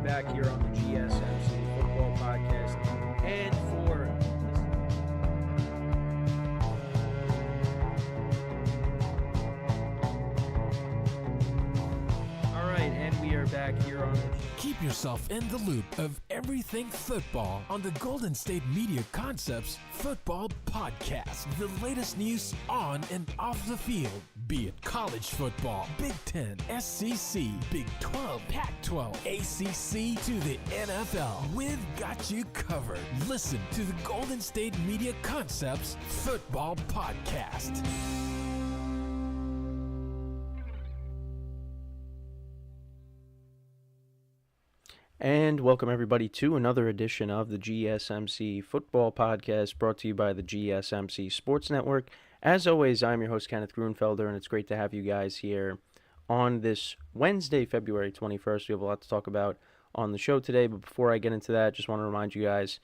back here on the GSMC Football Podcast. And for all right, and we are back here on the Keep yourself in the loop of everything football on the Golden State Media Concepts Football Podcast. The latest news on and off the field, be it college football, Big Ten, SEC, Big 12, Pac-12, ACC to the NFL. We've got you covered. Listen to the Golden State Media Concepts Football Podcast. And welcome everybody to another edition of the GSMC Football Podcast, brought to you by the GSMC Sports Network. As always, I'm your host, Kenneth Grunfelder, and it's great to have you guys here on this Wednesday, February 21st. We have a lot to talk about on the show today, but before I get into that, just want to remind you guys,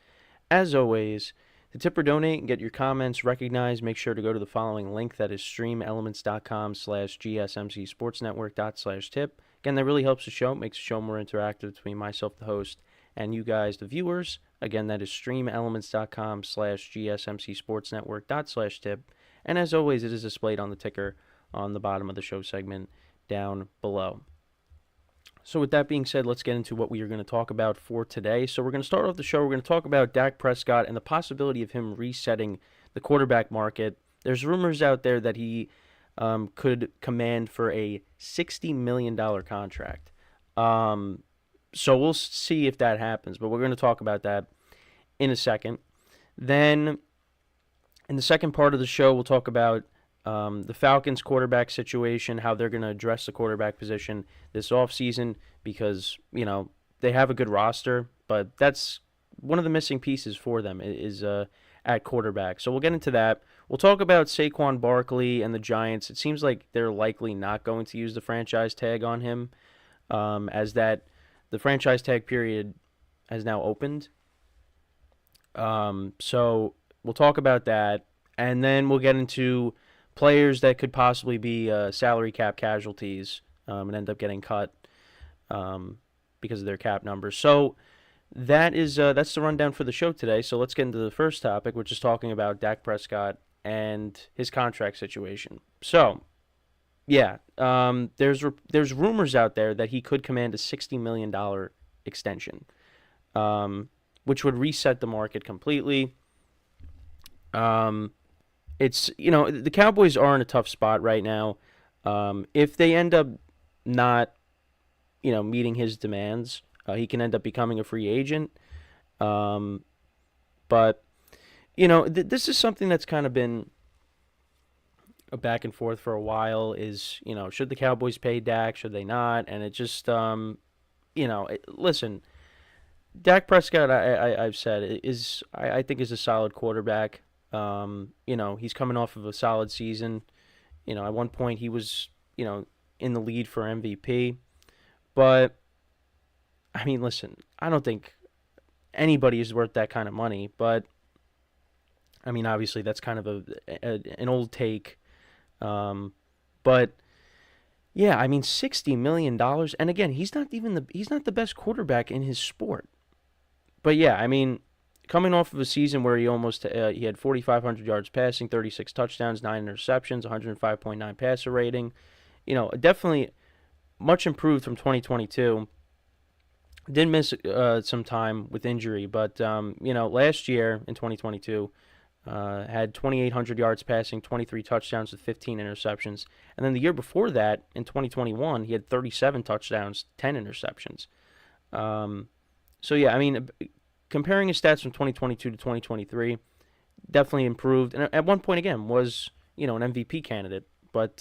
as always, to tip or donate and get your comments recognized, make sure to go to the following link, that is streamelements.com/GSMCSportsNetwork./tip. Again, that really helps the show, makes the show more interactive between myself, the host, and you guys, the viewers. Again, that is streamelements.com/GSMCSportsNetwork./tip. And as always, it is displayed on the ticker on the bottom of the show segment down below. So with that being said, let's get into what we are going to talk about for today. So we're going to start off the show. We're going to talk about Dak Prescott and the possibility of him resetting the quarterback market. There's rumors out there that he could command for a $60 million contract. So we'll see if that happens, but we're going to talk about that in a second. Then in the second part of the show, we'll talk about the Falcons quarterback situation, how they're going to address the quarterback position this offseason, because, you know, they have a good roster, but that's one of the missing pieces for them is at quarterback. So we'll get into that. We'll talk about Saquon Barkley and the Giants. It seems like they're likely not going to use the franchise tag on him, as that the franchise tag period has now opened. So we'll talk about that, and then we'll get into players that could possibly be salary cap casualties and end up getting cut because of their cap numbers. So that's the rundown for the show today. So let's get into the first topic, which is talking about Dak Prescott and his contract situation. So, yeah, there's rumors out there that he could command a $60 million extension, which would reset the market completely. It's, you know, the Cowboys are in a tough spot right now. If they end up not, you know, meeting his demands, he can end up becoming a free agent. But, you know, this is something that's kind of been a back and forth for a while is, you know, should the Cowboys pay Dak? Should they not? And it just, you know, listen, Dak Prescott, I've said, I think is a solid quarterback. You know, he's coming off of a solid season. You know, at one point he was, you know, in the lead for MVP. But, I mean, listen, I don't think anybody is worth that kind of money. But, I mean, obviously that's kind of an old take. But, yeah, I mean, $60 million. And again, he's not the best quarterback in his sport. But, yeah, I mean, coming off of a season where he had 4,500 yards passing, 36 touchdowns, 9 interceptions, 105.9 passer rating. You know, definitely much improved from 2022. Did miss some time with injury, but, you know, last year in 2022, had 2,800 yards passing, 23 touchdowns with 15 interceptions. And then the year before that, in 2021, he had 37 touchdowns, 10 interceptions. So, yeah, I mean, comparing his stats from 2022 to 2023, definitely improved. And at one point, again, was, you know, an MVP candidate. But,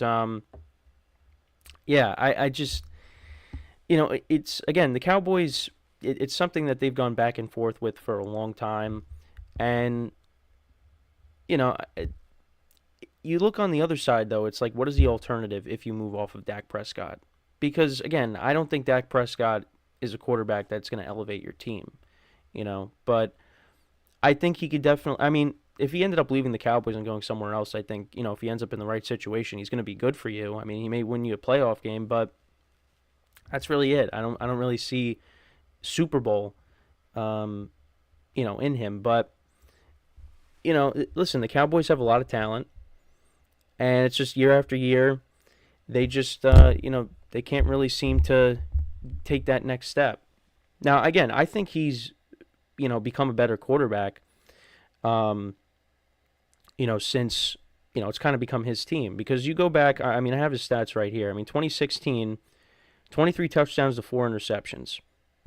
yeah, I just, you know, it's, again, the Cowboys, it's something that they've gone back and forth with for a long time. And, you know, you look on the other side, though, it's like, what is the alternative if you move off of Dak Prescott? Because, again, I don't think Dak Prescott is a quarterback that's going to elevate your team. You know, but I think he could definitely, I mean, if he ended up leaving the Cowboys and going somewhere else, I think, you know, if he ends up in the right situation, he's going to be good for you. I mean, he may win you a playoff game, but that's really it. I don't really see Super Bowl, in him. But listen, the Cowboys have a lot of talent, and it's just year after year, they just they can't really seem to take that next step. Now, again, I think he's become a better quarterback. Um, since it's kind of become his team, because you go back. I mean, I have his stats right here. I mean, 2016, 23 touchdowns to 4 interceptions,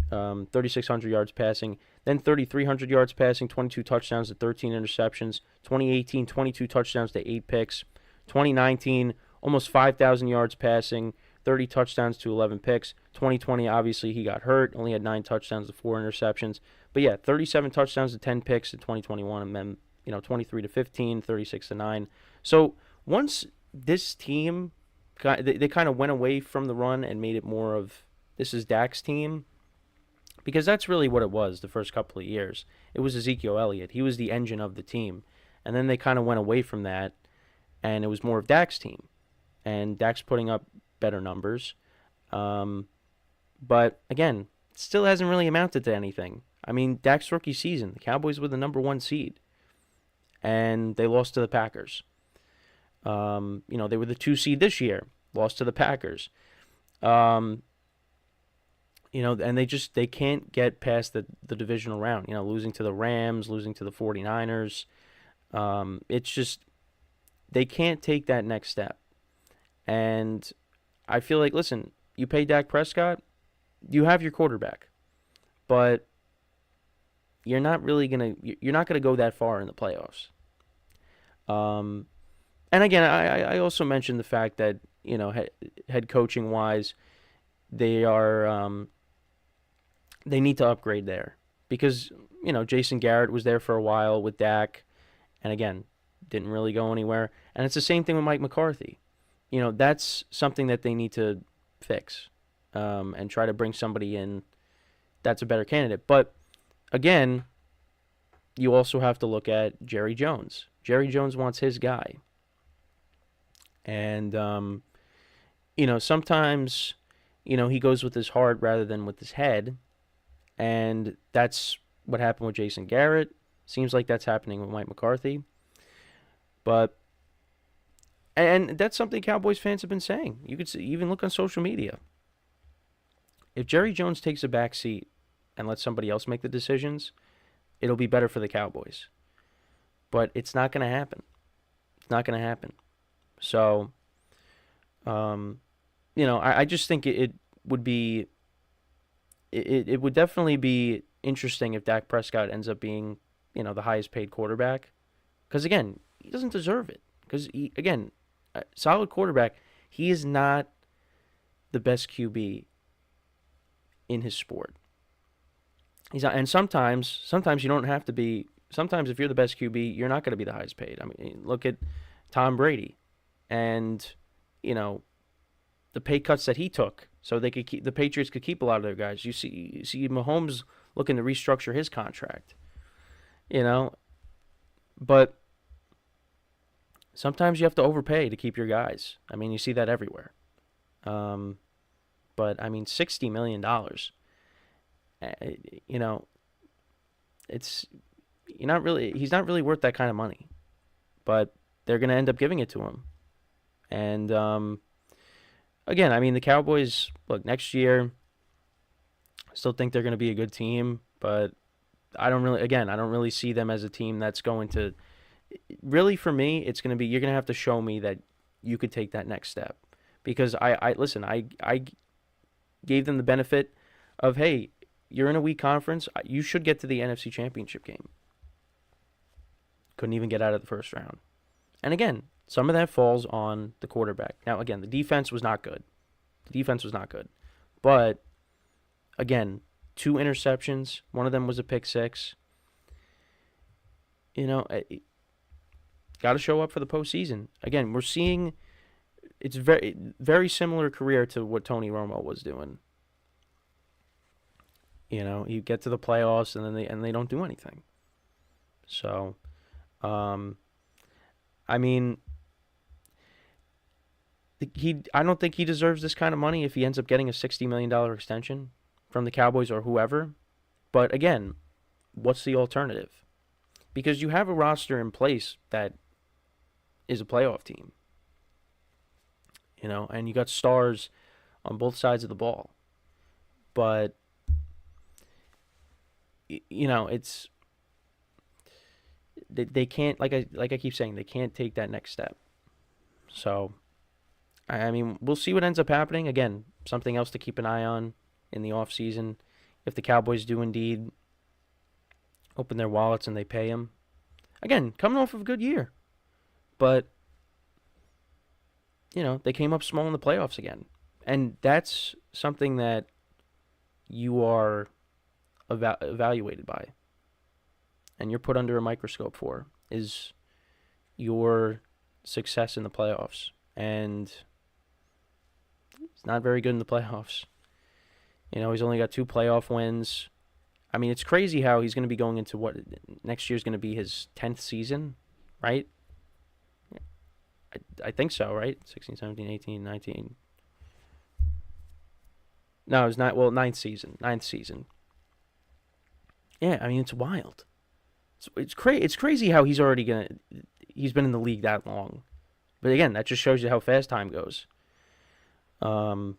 3,600 yards passing. Then 3,300 yards passing, 22 touchdowns to 13 interceptions. 2018, 22 touchdowns to 8 picks. 2019, almost 5,000 yards passing, 30 touchdowns to 11 picks. 2020, obviously, he got hurt, only had 9 touchdowns to 4 interceptions. But yeah, 37 touchdowns to 10 picks in 2021, and then 23 to 15, 36 to 9. So once this team, they kind of went away from the run and made it more of this is Dak's team, because that's really what it was the first couple of years. It was Ezekiel Elliott. He was the engine of the team. And then they kind of went away from that, and it was more of Dak's team. And Dak's putting up better numbers. But, again, it still hasn't really amounted to anything. I mean, Dak's rookie season, the Cowboys were the number 1 seed, and they lost to the Packers. They were the 2 seed this year, lost to the Packers. And they can't get past the divisional round, losing to the Rams, losing to the 49ers. It's just, they can't take that next step. And I feel like, listen, you pay Dak Prescott, you have your quarterback, but you're not going to go that far in the playoffs. And again, I also mentioned the fact that, head coaching wise, they need to upgrade there, because, Jason Garrett was there for a while with Dak, and again, didn't really go anywhere. And it's the same thing with Mike McCarthy. That's something that they need to fix, and try to bring somebody in that's a better candidate. But again, you also have to look at Jerry Jones. Jerry Jones wants his guy. And, sometimes, he goes with his heart rather than with his head. And that's what happened with Jason Garrett. Seems like that's happening with Mike McCarthy. And that's something Cowboys fans have been saying. You could even look on social media. If Jerry Jones takes a back seat and lets somebody else make the decisions, it'll be better for the Cowboys. But it's not going to happen. It's not going to happen. So, I just think it would be, it would definitely be interesting if Dak Prescott ends up being, the highest paid quarterback. Because, again, he doesn't deserve it. Because, again, a solid quarterback, he is not the best QB in his sport. He's not, and sometimes you don't have to be. Sometimes if you're the best QB, you're not going to be the highest paid. I mean, look at Tom Brady, and the pay cuts that he took, so the Patriots could keep a lot of their guys. You see Mahomes looking to restructure his contract. But sometimes you have to overpay to keep your guys. I mean, you see that everywhere. But I mean, $60 million. He's not really worth that kind of money. But they're going to end up giving it to him. And again, I mean, the Cowboys, look, next year, I still think they're going to be a good team, but I don't really see them as a team that's going to, really for me, it's going to be, you're going to have to show me that you could take that next step. Because I gave them the benefit of, hey, you're in a weak conference, you should get to the NFC Championship game. Couldn't even get out of the first round. And again, some of that falls on the quarterback. Now, again, the defense was not good. But, again, 2 interceptions. One of them was a pick six. Got to show up for the postseason. Again, we're seeing it's very, very similar career to what Tony Romo was doing. You get to the playoffs and then they don't do anything. So, I mean, I don't think he deserves this kind of money if he ends up getting a $60 million extension. from the Cowboys or whoever. But again, what's the alternative? Because you have a roster in place that is a playoff team, and you got stars on both sides of the ball. But it's they can't, like I keep saying, they can't take that next step. So I mean, we'll see what ends up happening. Again, something else to keep an eye on in the off season. If the Cowboys do indeed open their wallets and they pay him, again, coming off of a good year, but they came up small in the playoffs again, and that's something that you are evaluated by, and you're put under a microscope for, is your success in the playoffs. And he's not very good in the playoffs. He's only got 2 playoff wins. I mean, it's crazy how he's going to be going into what next year's going to be his 10th season, right? I think so, right? 16, 17, 18, 19. No, it's not. Well, ninth season. Yeah, I mean, it's wild. It's crazy how he's been in the league that long. But again, that just shows you how fast time goes. But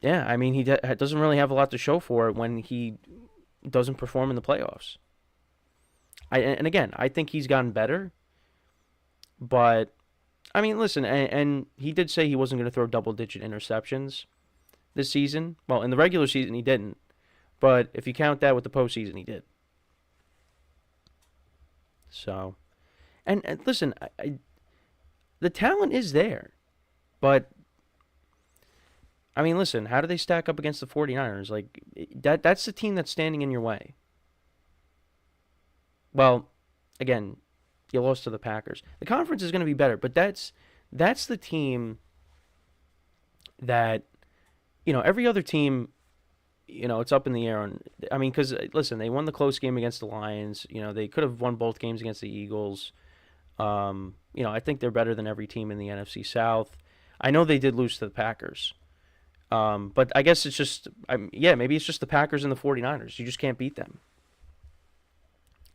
yeah, I mean, he doesn't really have a lot to show for it when he doesn't perform in the playoffs. And again, I think he's gotten better. But I mean, listen, and he did say he wasn't going to throw double-digit interceptions this season. Well, in the regular season, he didn't. But if you count that with the postseason, he did. So, and listen, the talent is there. But, I mean, listen, how do they stack up against the 49ers? Like, that's the team that's standing in your way. Well, again, you lost to the Packers. The conference is going to be better, but that's the team that, every other team, it's up in the air. I mean, because, listen, they won the close game against the Lions. They could have won both games against the Eagles. I think they're better than every team in the NFC South. I know they did lose to the Packers. But I guess it's just, maybe it's just the Packers and the 49ers. You just can't beat them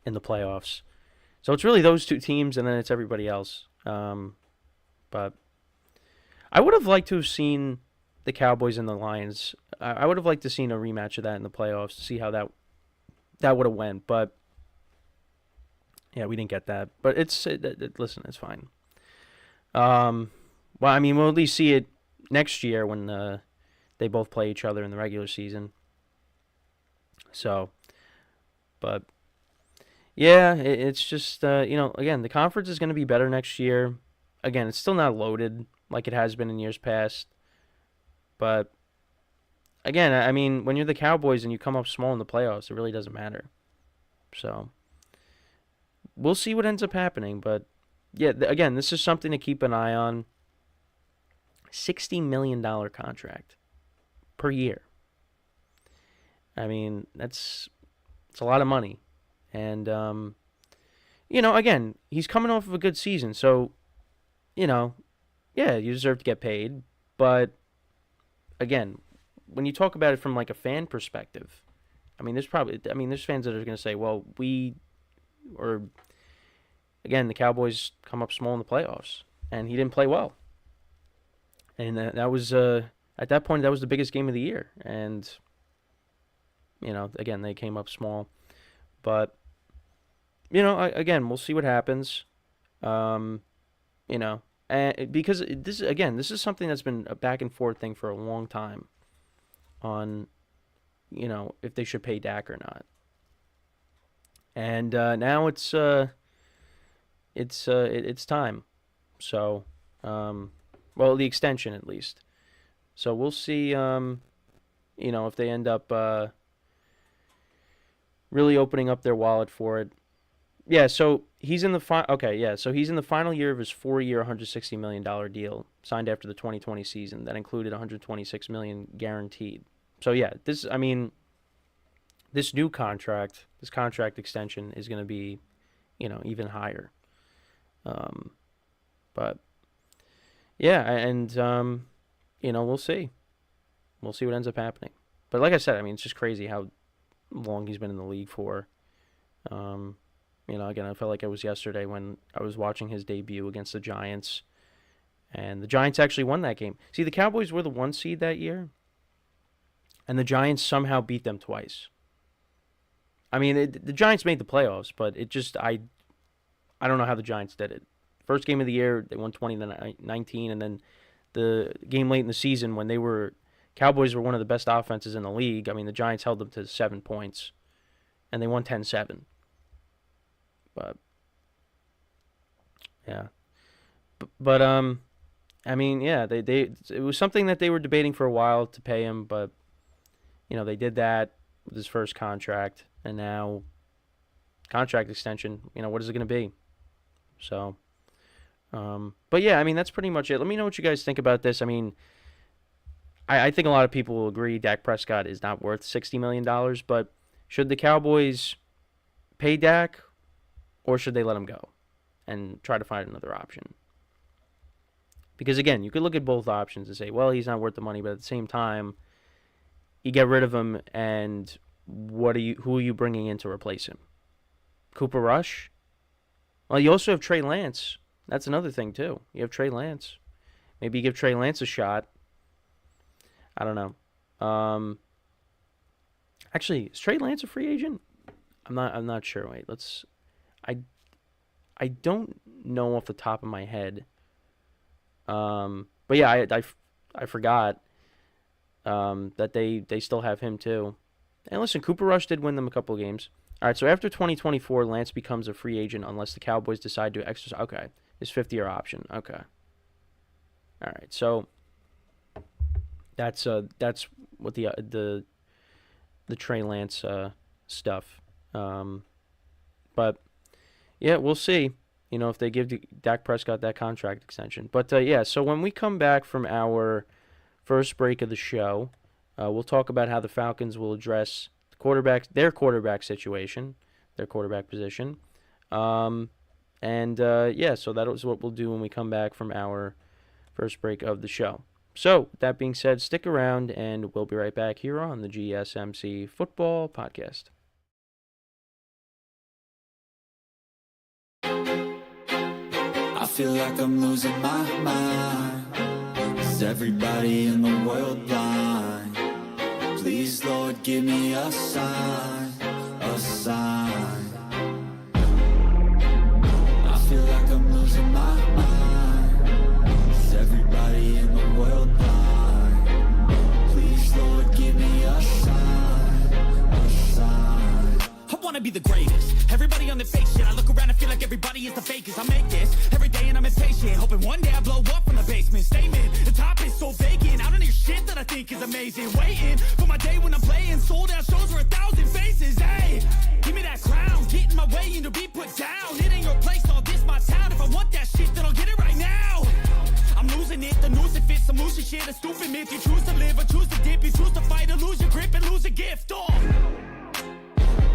in the playoffs. So it's really those 2 teams, and then it's everybody else. But I would have liked to have seen the Cowboys and the Lions. I would have liked to have seen a rematch of that in the playoffs to see how that would have went. But yeah, we didn't get that. But listen, it's fine. Well, I mean, we'll at least see it next year when they both play each other in the regular season. So, but yeah, it's just, again, the conference is going to be better next year. Again, it's still not loaded like it has been in years past. But, again, I mean, when you're the Cowboys and you come up small in the playoffs, it really doesn't matter. So, we'll see what ends up happening. But, yeah, again, this is something to keep an eye on. $60 million contract per year. I mean, it's a lot of money. And, again, he's coming off of a good season. So, yeah, you deserve to get paid. But, again, when you talk about it from, like, a fan perspective, I mean, there's fans that are going to say, well, again, the Cowboys come up small in the playoffs. And he didn't play well. And that was, at that point, that was the biggest game of the year. And, again, they came up small. But, again, we'll see what happens. And because this is something that's been a back and forth thing for a long time on, if they should pay Dak or not. And now it's time. So, well, the extension at least. So we'll see, if they end up really opening up their wallet for it. Yeah, so he's in the so he's in the final year of his 4-year, $160 million deal signed after the 2020 season that included $126 million guaranteed. So yeah, this new contract, this contract extension is going to be, even higher. But yeah, and we'll see. we'll see what ends up happening. But like I said, I mean, it's just crazy how long he's been in the league for. Again, I felt like it was yesterday when I was watching his debut against the Giants, and the Giants actually won that game. See, the Cowboys were the 1 seed that year, and the Giants somehow beat them twice. I mean, the Giants made the playoffs, but I don't know how the Giants did it. First game of the year, they won 20-19, and then the game late in the season when Cowboys were one of the best offenses in the league. I mean, the Giants held them to 7 points, and they won 10-7. But yeah, but I mean, yeah, it was something that they were debating for a while to pay him, but they did that with his first contract, and now contract extension. What is it going to be? So, but yeah, I mean, that's pretty much it. Let me know what you guys think about this. I mean, I think a lot of people will agree Dak Prescott is not worth $60 million, but should the Cowboys pay Dak, or should they let him go and try to find another option? Because again, you could look at both options and say, well, he's not worth the money, but at the same time, you get rid of him, and who are you bringing in to replace him? Cooper Rush? Well, you also have Trey Lance. That's another thing, too. You have Trey Lance. Maybe you give Trey Lance a shot. I don't know. Actually, is Trey Lance a free agent? I'm not sure. Wait, I don't know off the top of my head. But yeah, I forgot that they still have him too. And listen, Cooper Rush did win them a couple of games. All right, so after 2024, Lance becomes a free agent unless the Cowboys decide to exercise. Okay, his fifth-year option. Okay. All right, so that's what the Trey Lance stuff. But yeah, we'll see. If they give Dak Prescott that contract extension. But yeah, so when we come back from our first break of the show, we'll talk about how the Falcons will address their quarterback situation, their quarterback position. Yeah, so that is what we'll do when we come back from our first break of the show. So, that being said, stick around, and we'll be right back here on the GSMC Football Podcast. I feel like I'm losing my mind. Is everybody in the world blind? Please, Lord, give me a sign, a sign. I feel like I'm losing my mind. Is everybody in the world blind? Please, Lord, give me a sign, a sign. I wanna be the greatest. Everybody on the fake shit. I look around and feel like everybody is the fakest. I make this every day and I'm impatient, hoping one day I blow up from the basement. Statement, the top is so vacant. I don't hear shit that I think is amazing. Waiting for my day when I'm playing sold out shows for 1,000 faces. Hey, give me that crown, get in my way and to be put down. It ain't your place, all this my town. If I want that shit, then I'll get it right now. I'm losing it, the noose it fits, some losing shit, a stupid myth. You choose to live or choose to dip, you choose to fight or lose your grip and lose a gift. Oh,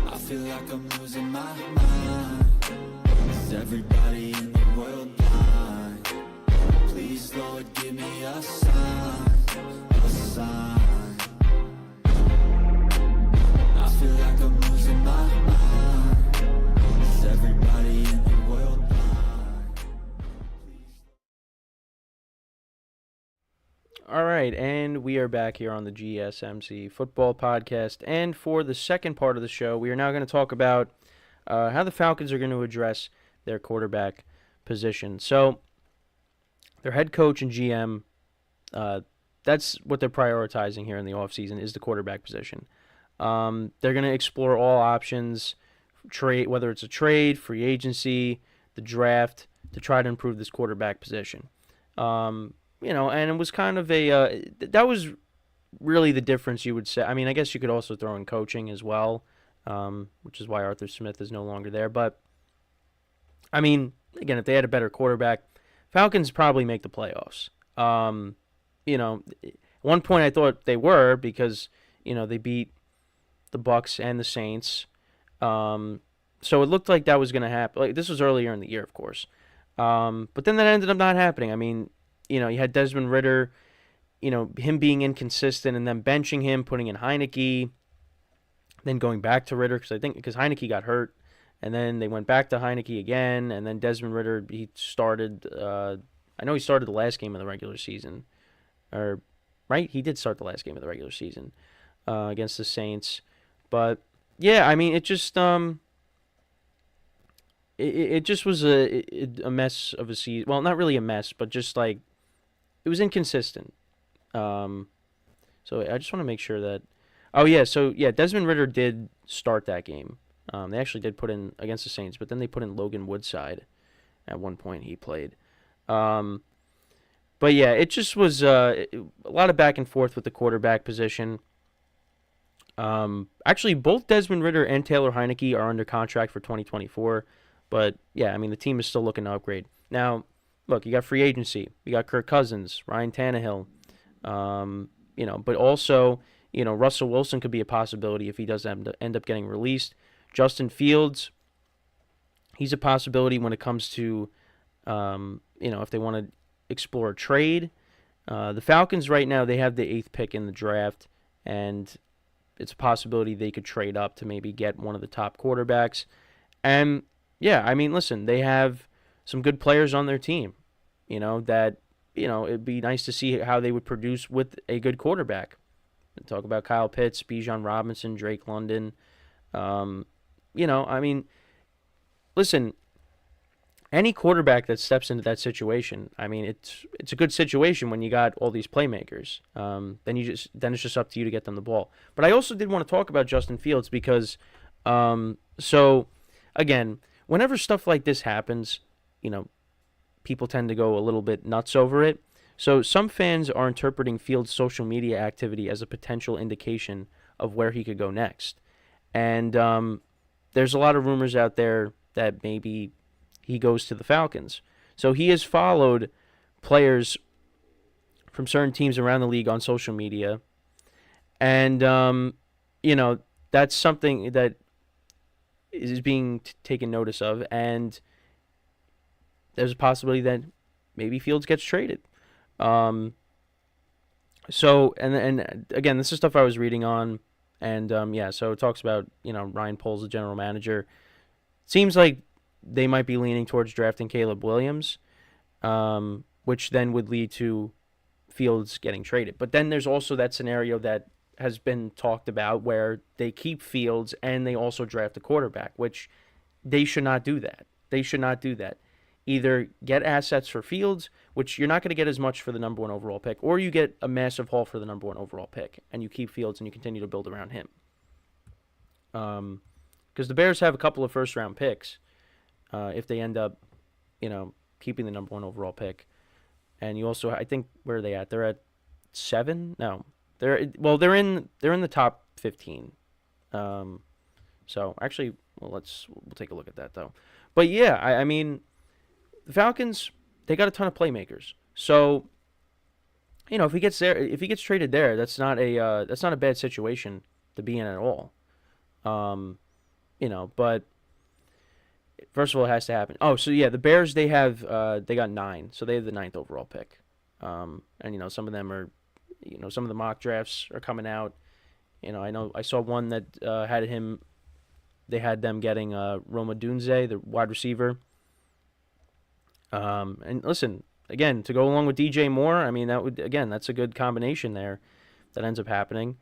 I feel like I'm losing my mind. Is everybody in the world blind? Please, Lord, give me a sign, a sign. I feel like I'm losing my mind. Is everybody in the world blind? All right, and we are back here on the GSMC Football Podcast. And for the second part of the show, we are now going to talk about how the Falcons are going to address their quarterback position. So, their head coach and GM, that's what they're prioritizing here in the offseason is the quarterback position. They're going to explore all options, whether it's a trade, free agency, the draft, to try to improve this quarterback position. And it was kind of that was really the difference, you would say. I mean, I guess you could also throw in coaching as well, which is why Arthur Smith is no longer there. But, I mean, again, if they had a better quarterback, Falcons probably make the playoffs. At one point I thought they were because, they beat the Bucks and the Saints. So it looked like that was going to happen. Like, this was earlier in the year, of course. But then that ended up not happening. I mean, you had Desmond Ridder him being inconsistent and then benching him, putting in Heineke, then going back to Ritter because Heineke got hurt, and then they went back to Heineke again, and then Desmond Ritter, he started. I know he started the last game of the regular season, or right? He did start the last game of the regular season against the Saints, but yeah, I mean, it just it just was a mess of a season. Well, not really a mess, but just like it was inconsistent. So I just want to make sure that. Oh yeah, so yeah, Desmond Ritter did start that game. They actually did put in against the Saints, but then they put in Logan Woodside. At one point, he played. But yeah, it just was a lot of back and forth with the quarterback position. Actually, both Desmond Ritter and Taylor Heineke are under contract for 2024. But yeah, I mean, the team is still looking to upgrade. Now, look, you got free agency. You got Kirk Cousins, Ryan Tannehill. But also, Russell Wilson could be a possibility if he does end up getting released. Justin Fields, he's a possibility when it comes to, if they want to explore a trade. The Falcons right now, they have the 8th pick in the draft, and it's a possibility they could trade up to maybe get one of the top quarterbacks. And yeah, I mean, listen, they have some good players on their team, it'd be nice to see how they would produce with a good quarterback. Talk about Kyle Pitts, Bijan Robinson, Drake London. I mean, listen, any quarterback that steps into that situation, I mean, it's a good situation when you got all these playmakers. Then it's just up to you to get them the ball. But I also did want to talk about Justin Fields because, so again, whenever stuff like this happens, people tend to go a little bit nuts over it. So some fans are interpreting Fields' social media activity as a potential indication of where he could go next. And there's a lot of rumors out there that maybe he goes to the Falcons. So he has followed players from certain teams around the league on social media. And, that's something that is being taken notice of. And there's a possibility that maybe Fields gets traded. So, and again, this is stuff I was reading on. And, so it talks about, Ryan Poles, the general manager. Seems like they might be leaning towards drafting Caleb Williams, which then would lead to Fields getting traded. But then there's also that scenario that has been talked about where they keep Fields and they also draft a quarterback, which they should not do that. They should not do that. Either get assets for Fields, which you're not going to get as much for the number 1 overall pick, or you get a massive haul for the number 1 overall pick, and you keep Fields and you continue to build around him. Because the Bears have a couple of first-round picks if they end up, keeping the number 1 overall pick. And you also, I think, where are they at? They're at 7? No, they're in the top 15. So actually, we'll take a look at that though. But yeah, I mean, the Falcons, they got a ton of playmakers. So, if he gets traded there, that's not a bad situation to be in at all. But first of all, it has to happen. Oh, so yeah, the Bears, they got 9, so they have the 9th overall pick. And some of them are, some of the mock drafts are coming out. I saw one that they had them getting Roma Dunze, the wide receiver. And listen, again, to go along with DJ Moore, I mean, that's a good combination there that ends up happening.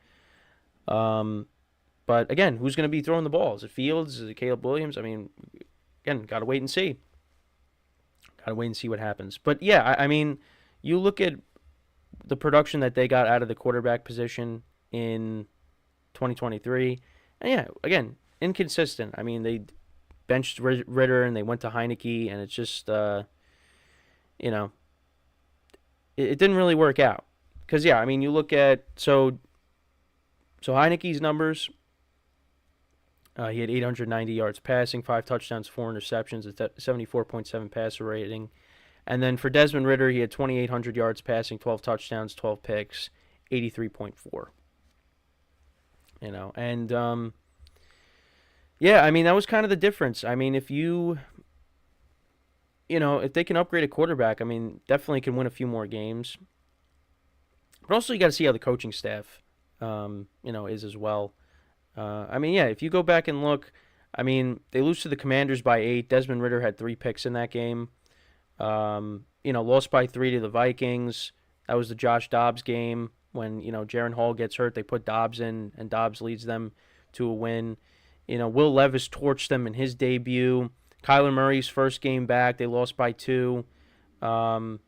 But again, who's going to be throwing the ball? Is it Fields? Is it Caleb Williams? I mean, again, got to wait and see. Got to wait and see what happens. But yeah, I mean, you look at the production that they got out of the quarterback position in 2023, and yeah, again, inconsistent. I mean, they benched Ritter and they went to Heineke, and it's just, it didn't really work out. Because, yeah, I mean, you look at, so Heineke's numbers, he had 890 yards passing, 5 touchdowns, 4 interceptions, a 74.7 passer rating. And then for Desmond Ritter, he had 2,800 yards passing, 12 touchdowns, 12 picks, 83.4. And, yeah, I mean, that was kind of the difference. I mean, if they can upgrade a quarterback, I mean, definitely can win a few more games. But also you got to see how the coaching staff, is as well. If you go back and look, they lose to the Commanders by 8. Desmond Ridder had 3 picks in that game. Lost by 3 to the Vikings. That was the Josh Dobbs game when, Jaron Hall gets hurt. They put Dobbs in, and Dobbs leads them to a win. Will Levis torched them in his debut. Kyler Murray's first game back, they lost by 2. Heineke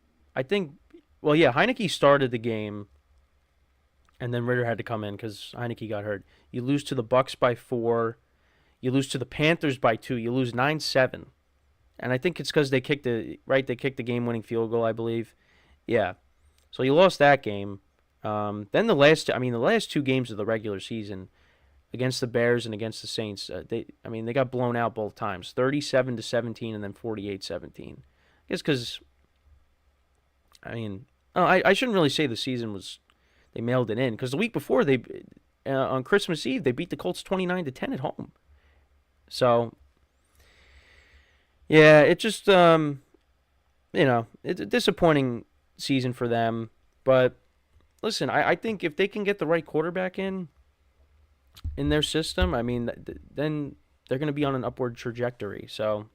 started the game, and then Ridder had to come in because Heineke got hurt. You lose to the Bucs by 4. You lose to the Panthers by 2. You lose 9-7. And I think it's because they kicked the game-winning field goal, I believe. Yeah. So you lost that game. Then the last 2 games of the regular season against the Bears and against the Saints, they got blown out both times, 37-17 and then 48-17. I guess because, I shouldn't really say the season was, they mailed it in, because the week before on Christmas Eve they beat the Colts 29-10 at home. So, yeah, it just, it's a disappointing season for them. But, listen, I think if they can get the right quarterback in their system, then they're going to be on an upward trajectory. So,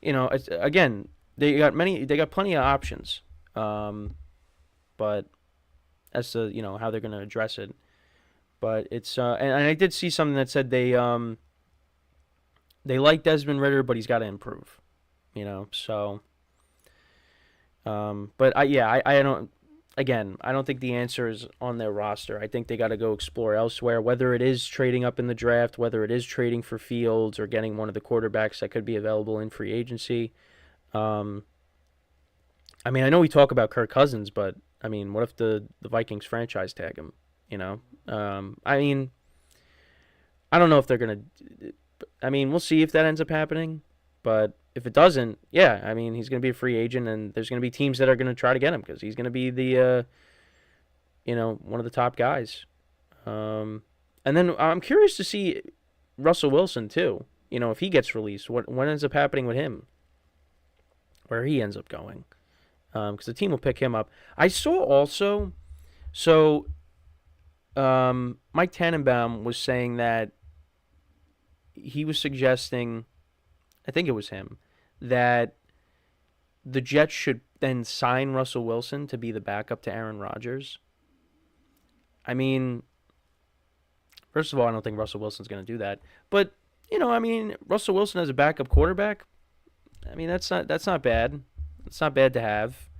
again, they got plenty of options. But as to, how they're going to address it. But it's, and I did see something that said they like Desmond Ridder, but he's got to improve, so. But I don't think the answer is on their roster. I think they got to go explore elsewhere, whether it is trading up in the draft, whether it is trading for Fields or getting one of the quarterbacks that could be available in free agency. I know we talk about Kirk Cousins, but what if the Vikings franchise tag him, I don't know if they're going to, we'll see if that ends up happening, but if it doesn't, yeah, he's going to be a free agent, and there's going to be teams that are going to try to get him because he's going to be the, one of the top guys. And then I'm curious to see Russell Wilson too. If he gets released, what ends up happening with him, where he ends up going, because the team will pick him up. I saw also, Mike Tannenbaum was saying that he was suggesting, I think it was him, that the Jets should then sign Russell Wilson to be the backup to Aaron Rodgers. First of all, I don't think Russell Wilson's going to do that. But, Russell Wilson as a backup quarterback, that's not bad. It's not bad to have.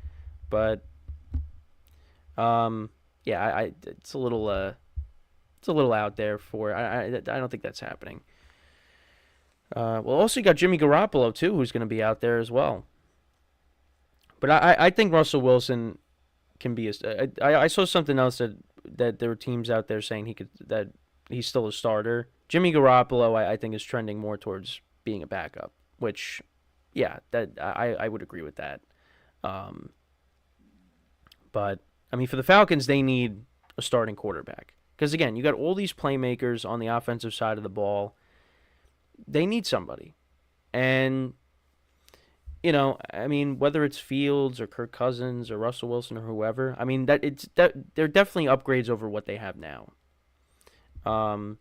But, it's a little out there for, I don't think that's happening. Also you got Jimmy Garoppolo too, who's going to be out there as well. But I think Russell Wilson can be I saw something else that there were teams out there saying that he's still a starter. Jimmy Garoppolo, I think, is trending more towards being a backup, which, yeah, that I would agree with that. But for the Falcons, they need a starting quarterback because again, you got all these playmakers on the offensive side of the ball. They need somebody. And, whether it's Fields or Kirk Cousins or Russell Wilson or whoever, they're definitely upgrades over what they have now. And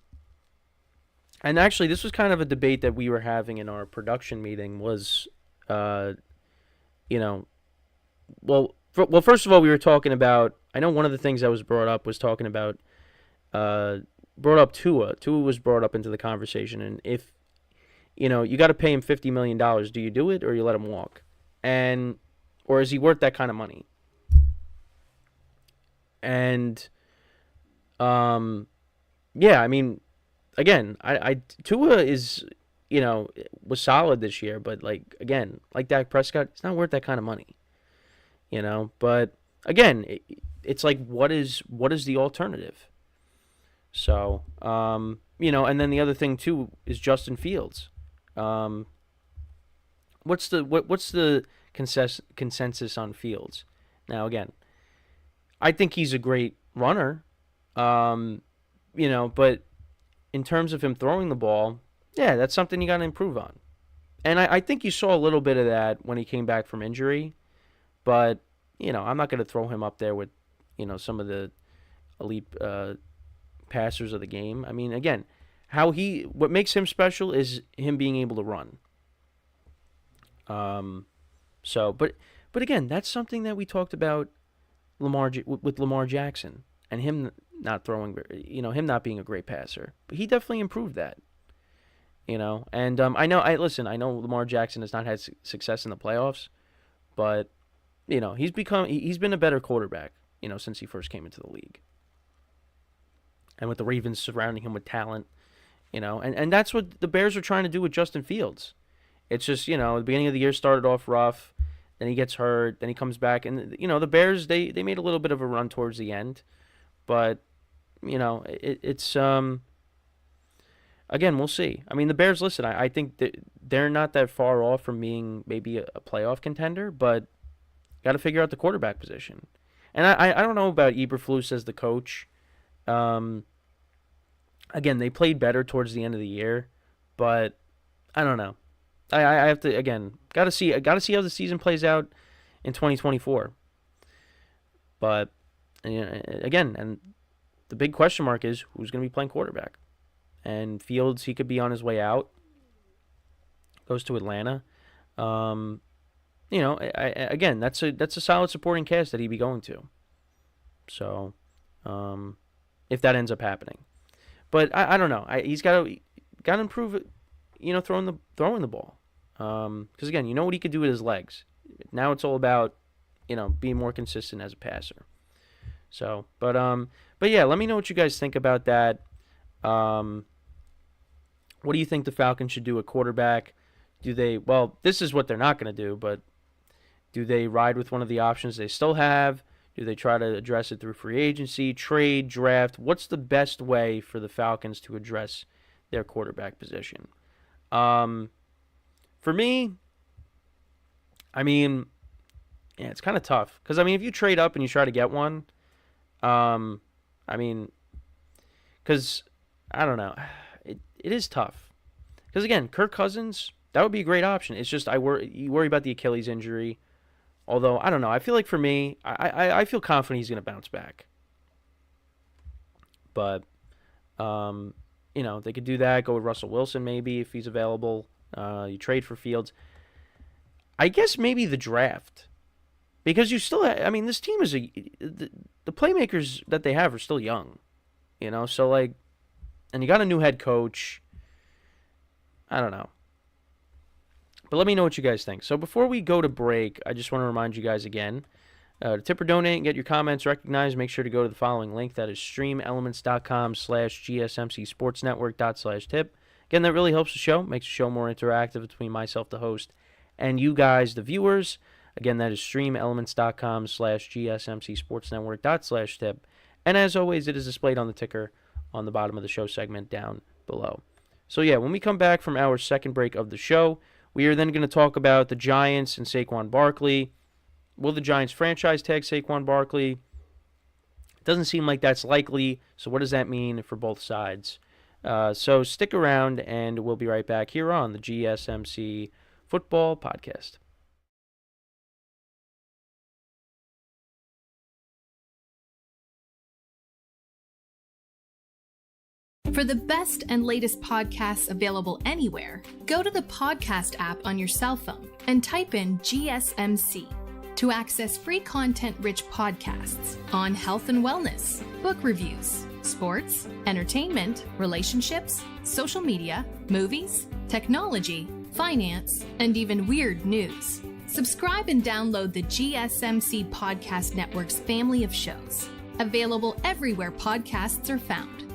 actually, this was kind of a debate that we were having in our production meeting was, first of all, we were talking about, I know one of the things that was brought up was talking about, Tua. Tua was brought up into the conversation, and if, you got to pay him $50 million. Do you do it or you let him walk? Or is he worth that kind of money? And, again, Tua is, was solid this year, but like Dak Prescott, it's not worth that kind of money, but again, it's like, what is the alternative? So, and then the other thing too is Justin Fields. What's the consensus on Fields? Now, again, I think he's a great runner, but in terms of him throwing the ball, yeah, that's something you got to improve on. And I think you saw a little bit of that when he came back from injury, but, I'm not going to throw him up there with, some of the elite passers of the game. I mean, again, what makes him special is him being able to run. But again, that's something that we talked about with Lamar Jackson and him not throwing, him not being a great passer. But he definitely improved that. And I know Lamar Jackson has not had success in the playoffs, but he's been a better quarterback, since he first came into the league. And with the Ravens surrounding him with talent, and that's what the Bears are trying to do with Justin Fields. It's just, the beginning of the year started off rough, then he gets hurt, then he comes back, and the Bears they made a little bit of a run towards the end, but it's again, we'll see. I mean, the Bears, listen, I think that they're not that far off from being maybe a playoff contender, but got to figure out the quarterback position. And I don't know about Eberflus as the coach. Again, they played better towards the end of the year, but I don't know. I have to, again, got to see how the season plays out in 2024. But again, and the big question mark is who's going to be playing quarterback. And Fields, he could be on his way out. Goes to Atlanta. Again, that's a solid supporting cast that he'd be going to. So, if that ends up happening, but I don't know. He's got to improve it. Throwing the ball. Because again, what he could do with his legs. Now it's all about being more consistent as a passer. So, but yeah, let me know what you guys think about that. What do you think the Falcons should do at quarterback? Well, this is what they're not going to do, but do they ride with one of the options they still have? Do they try to address it through free agency, trade, draft? What's the best way for the Falcons to address their quarterback position? For me, I mean, yeah, it's kind of tough. Because, I mean, if you trade up and you try to get one, I mean, because, I don't know, it is tough. Because, again, Kirk Cousins, that would be a great option. It's just you worry about the Achilles injury. Although, I don't know. I feel like for me, I feel confident he's going to bounce back. But, they could do that. Go with Russell Wilson maybe if he's available. You trade for Fields. I guess maybe the draft. Because you still have, I mean, this team is the playmakers that they have are still young. So and you got a new head coach. I don't know. But let me know what you guys think. So before we go to break, I just want to remind you guys again, to tip or donate and get your comments recognized, make sure to go to the following link. That is streamelements.com/GSMCSportsNetwork./tip. Again, that really helps the show, makes the show more interactive between myself, the host, and you guys, the viewers. Again, that is streamelements.com/GSMCSportsNetwork./tip. And as always, it is displayed on the ticker on the bottom of the show segment down below. So yeah, when we come back from our second break of the show, we are then going to talk about the Giants and Saquon Barkley. Will the Giants franchise tag Saquon Barkley? It doesn't seem like that's likely, so what does that mean for both sides? So stick around, and we'll be right back here on the GSMC Football Podcast. For the best and latest podcasts available anywhere, go to the podcast app on your cell phone and type in GSMC to access free content-rich podcasts on health and wellness, book reviews, sports, entertainment, relationships, social media, movies, technology, finance, and even weird news. Subscribe and download the GSMC Podcast Network's family of shows, available everywhere podcasts are found.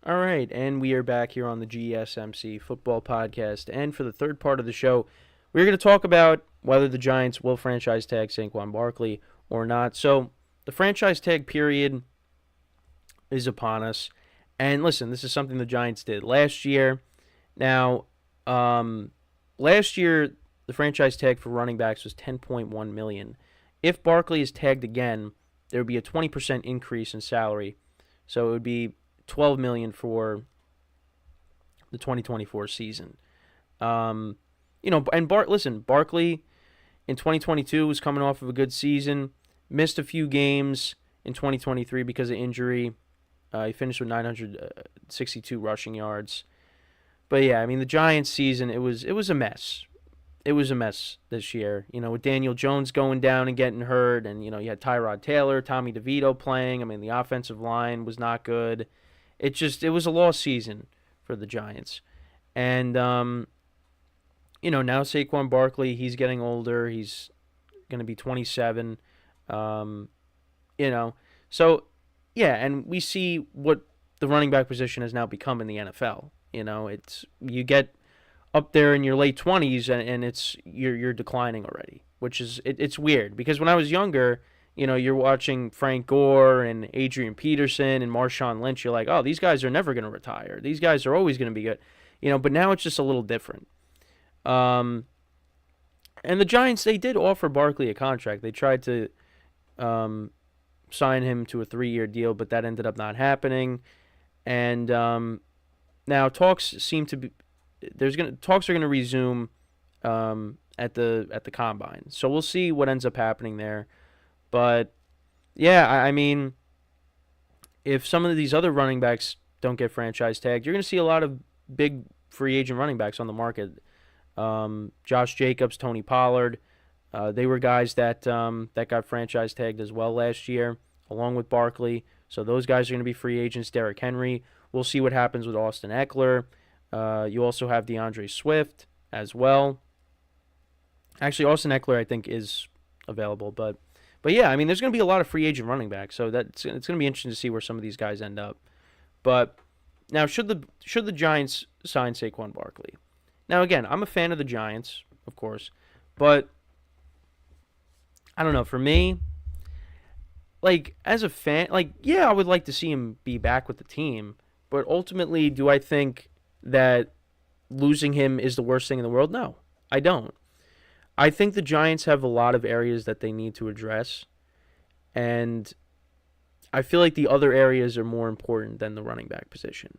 All right, and we are back here on the GSMC Football Podcast. And for the third part of the show, we're going to talk about whether the Giants will franchise tag Saquon Barkley or not. So the franchise tag period is upon us. And listen, this is something the Giants did last year. Now, last year, the franchise tag for running backs was $10.1 million. If Barkley is tagged again, there would be a 20% increase in salary. So it would be $12 million for the 2024 season. And listen, Barkley in 2022 was coming off of a good season, missed a few games in 2023 because of injury. He finished with 962 rushing yards. But yeah, I mean, the Giants season, it was a mess. It was a mess this year, with Daniel Jones going down and getting hurt, and, you had Tyrod Taylor, Tommy DeVito playing. I mean, the offensive line was not good. It was a lost season for the Giants. And, now Saquon Barkley, he's getting older. He's going to be 27. So, yeah, and we see what the running back position has now become in the NFL. You get up there in your late 20s and you're declining already, which is it's weird because when I was younger, you're watching Frank Gore and Adrian Peterson and Marshawn Lynch, you're like, oh, these guys are never going to retire. These guys are always going to be good. But now it's just a little different. And the Giants, they did offer Barkley a contract. They tried to sign him to a 3-year deal, but that ended up not happening. And now talks seem to be talks are going to resume at the combine. So we'll see what ends up happening there. But yeah, I mean, if some of these other running backs don't get franchise tagged, you're going to see a lot of big free agent running backs on the market. Josh Jacobs, Tony Pollard, they were guys that got franchise tagged as well last year, along with Barkley. So those guys are going to be free agents. Derrick Henry. We'll see what happens with Austin Eckler. You also have DeAndre Swift as well. Actually, Austin Eckler, I think, is available. But yeah, I mean, there's going to be a lot of free agent running backs. So it's going to be interesting to see where some of these guys end up. But now, should the Giants sign Saquon Barkley? Now, again, I'm a fan of the Giants, of course. But I don't know. For me, as a fan, yeah, I would like to see him be back with the team. But ultimately, do I think that losing him is the worst thing in the world? No, I don't. I think the Giants have a lot of areas that they need to address, and I feel like the other areas are more important than the running back position.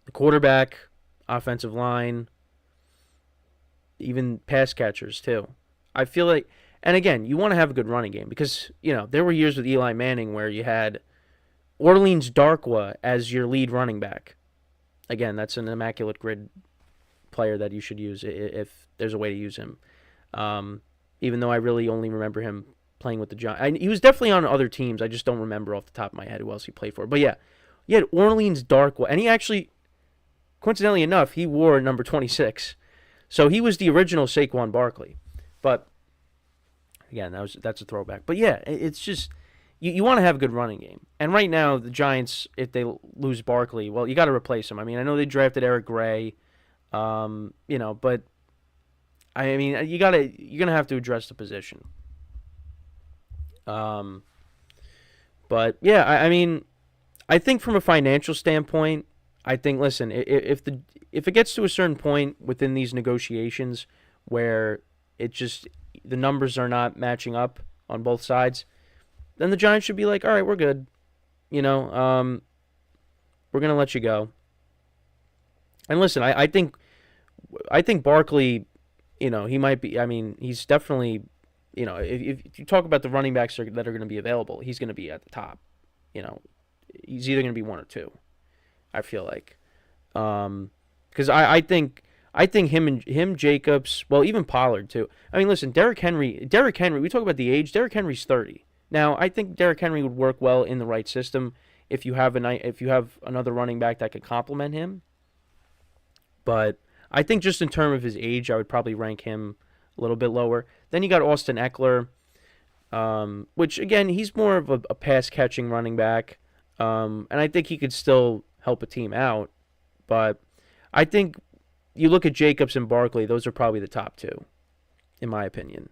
The quarterback, offensive line, even pass catchers too. I feel like, and again, you want to have a good running game because, there were years with Eli Manning where you had Orleans Darkwa as your lead running back. Again, that's an immaculate grid player that you should use if there's a way to use him. Even though I really only remember him playing with the Giants. He was definitely on other teams. I just don't remember off the top of my head who else he played for. But yeah, you had Orleans Darkwa. And he actually, coincidentally enough, he wore number 26. So he was the original Saquon Barkley. But again, that's a throwback. But yeah, it's just you want to have a good running game. And right now, the Giants, if they lose Barkley, well, you got to replace him. I mean, I know they drafted Eric Gray, but I mean, you're gonna have to address the position. But yeah, I mean, I think from a financial standpoint, I think, listen, if it gets to a certain point within these negotiations where the numbers are not matching up on both sides, then the Giants should be like, all right, we're good. We're going to let you go. And listen, I think Barkley, he might be, I mean, he's definitely, if you talk about the running backs that are going to be available, he's going to be at the top. He's either going to be one or two, I feel like. Because I think him, Jacobs, well, even Pollard too. I mean, listen, Derrick Henry, we talk about the age, Derrick Henry's 30. Now, I think Derrick Henry would work well in the right system if you have another running back that could complement him. But I think just in terms of his age, I would probably rank him a little bit lower. Then you got Austin Eckler, which, again, he's more of a pass-catching running back. And I think he could still help a team out. But I think you look at Jacobs and Barkley, those are probably the top two, in my opinion.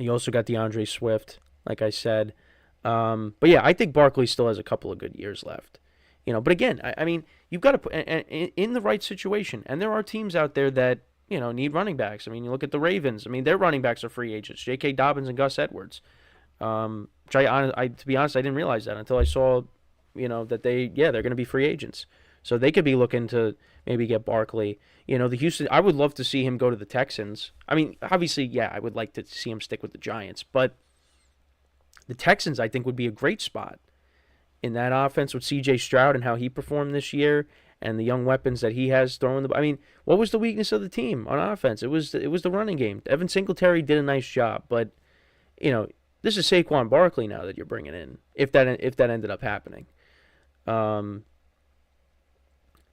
You also got DeAndre Swift, like I said. But yeah, I think Barkley still has a couple of good years left. But again, I mean, you've got to put in the right situation. And there are teams out there that, need running backs. I mean, you look at the Ravens. I mean, their running backs are free agents. J.K. Dobbins and Gus Edwards. Which to be honest, I didn't realize that until I saw, that they're going to be free agents. So they could be looking to maybe get Barkley. The Houston, I would love to see him go to the Texans. I mean, obviously, yeah, I would like to see him stick with the Giants, but the Texans, I think, would be a great spot in that offense with C.J. Stroud and how he performed this year and the young weapons that he has throwing the. I mean, what was the weakness of the team on offense? It was the running game. Evan Singletary did a nice job, but this is Saquon Barkley now that you're bringing in. If that ended up happening,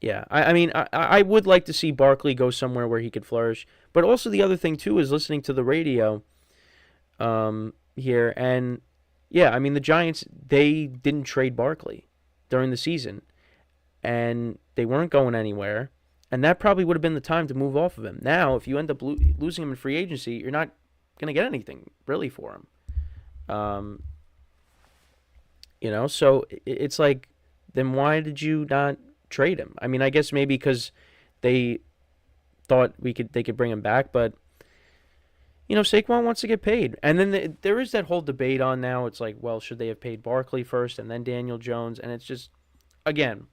yeah, I mean, I would like to see Barkley go somewhere where he could flourish. But also the other thing too is listening to the radio, here, and yeah, I mean the Giants, they didn't trade Barkley during the season, and they weren't going anywhere, and that probably would have been the time to move off of him. Now, if you end up losing him in free agency, you're not going to get anything really for him. So it's like, then why did you not trade him? I mean, I guess maybe because they thought they could bring him back, but Saquon wants to get paid. And then there is that whole debate on now. It's like, well, should they have paid Barkley first and then Daniel Jones? And it's just, again,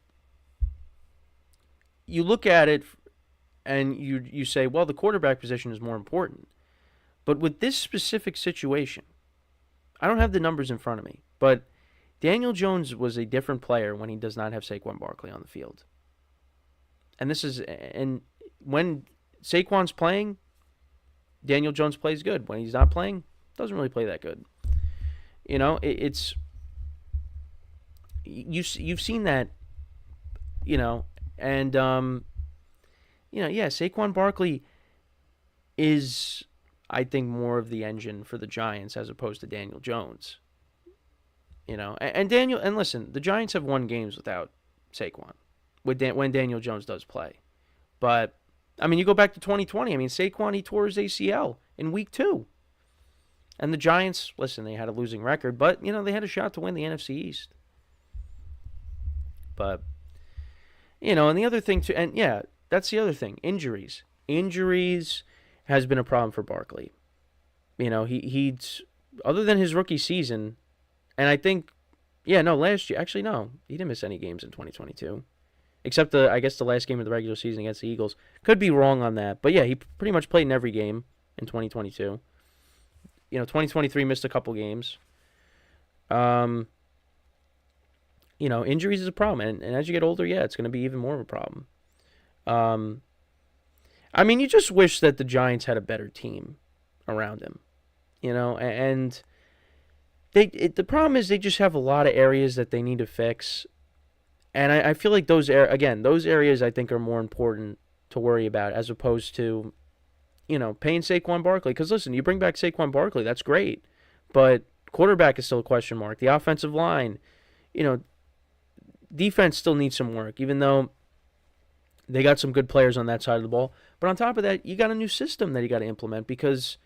you look at it and you say, well, the quarterback position is more important. But with this specific situation, I don't have the numbers in front of me, but Daniel Jones was a different player when he does not have Saquon Barkley on the field. And when Saquon's playing, Daniel Jones plays good. When he's not playing, doesn't really play that good. It's you've seen that, and yeah, Saquon Barkley is, I think, more of the engine for the Giants as opposed to Daniel Jones. And listen, the Giants have won games without Saquon when Daniel Jones does play. But I mean, you go back to 2020. I mean, Saquon, he tore his ACL in week 2. And the Giants, listen, they had a losing record, but they had a shot to win the NFC East. But and the other thing too, and yeah, that's the other thing, injuries. Injuries has been a problem for Barkley. He's, other than his rookie season, and I think, last year, actually, no, he didn't miss any games in 2022. Except, I guess, the last game of the regular season against the Eagles. Could be wrong on that. But, yeah, he pretty much played in every game in 2022. 2023 missed a couple games. Injuries is a problem. And as you get older, yeah, it's going to be even more of a problem. I mean, you just wish that the Giants had a better team around him. And the problem is they just have a lot of areas that they need to fix. And I feel like those areas I think are more important to worry about as opposed to, paying Saquon Barkley. Because listen, you bring back Saquon Barkley, that's great. But quarterback is still a question mark. The offensive line, defense still needs some work, even though they got some good players on that side of the ball. But on top of that, you got a new system that you got to implement because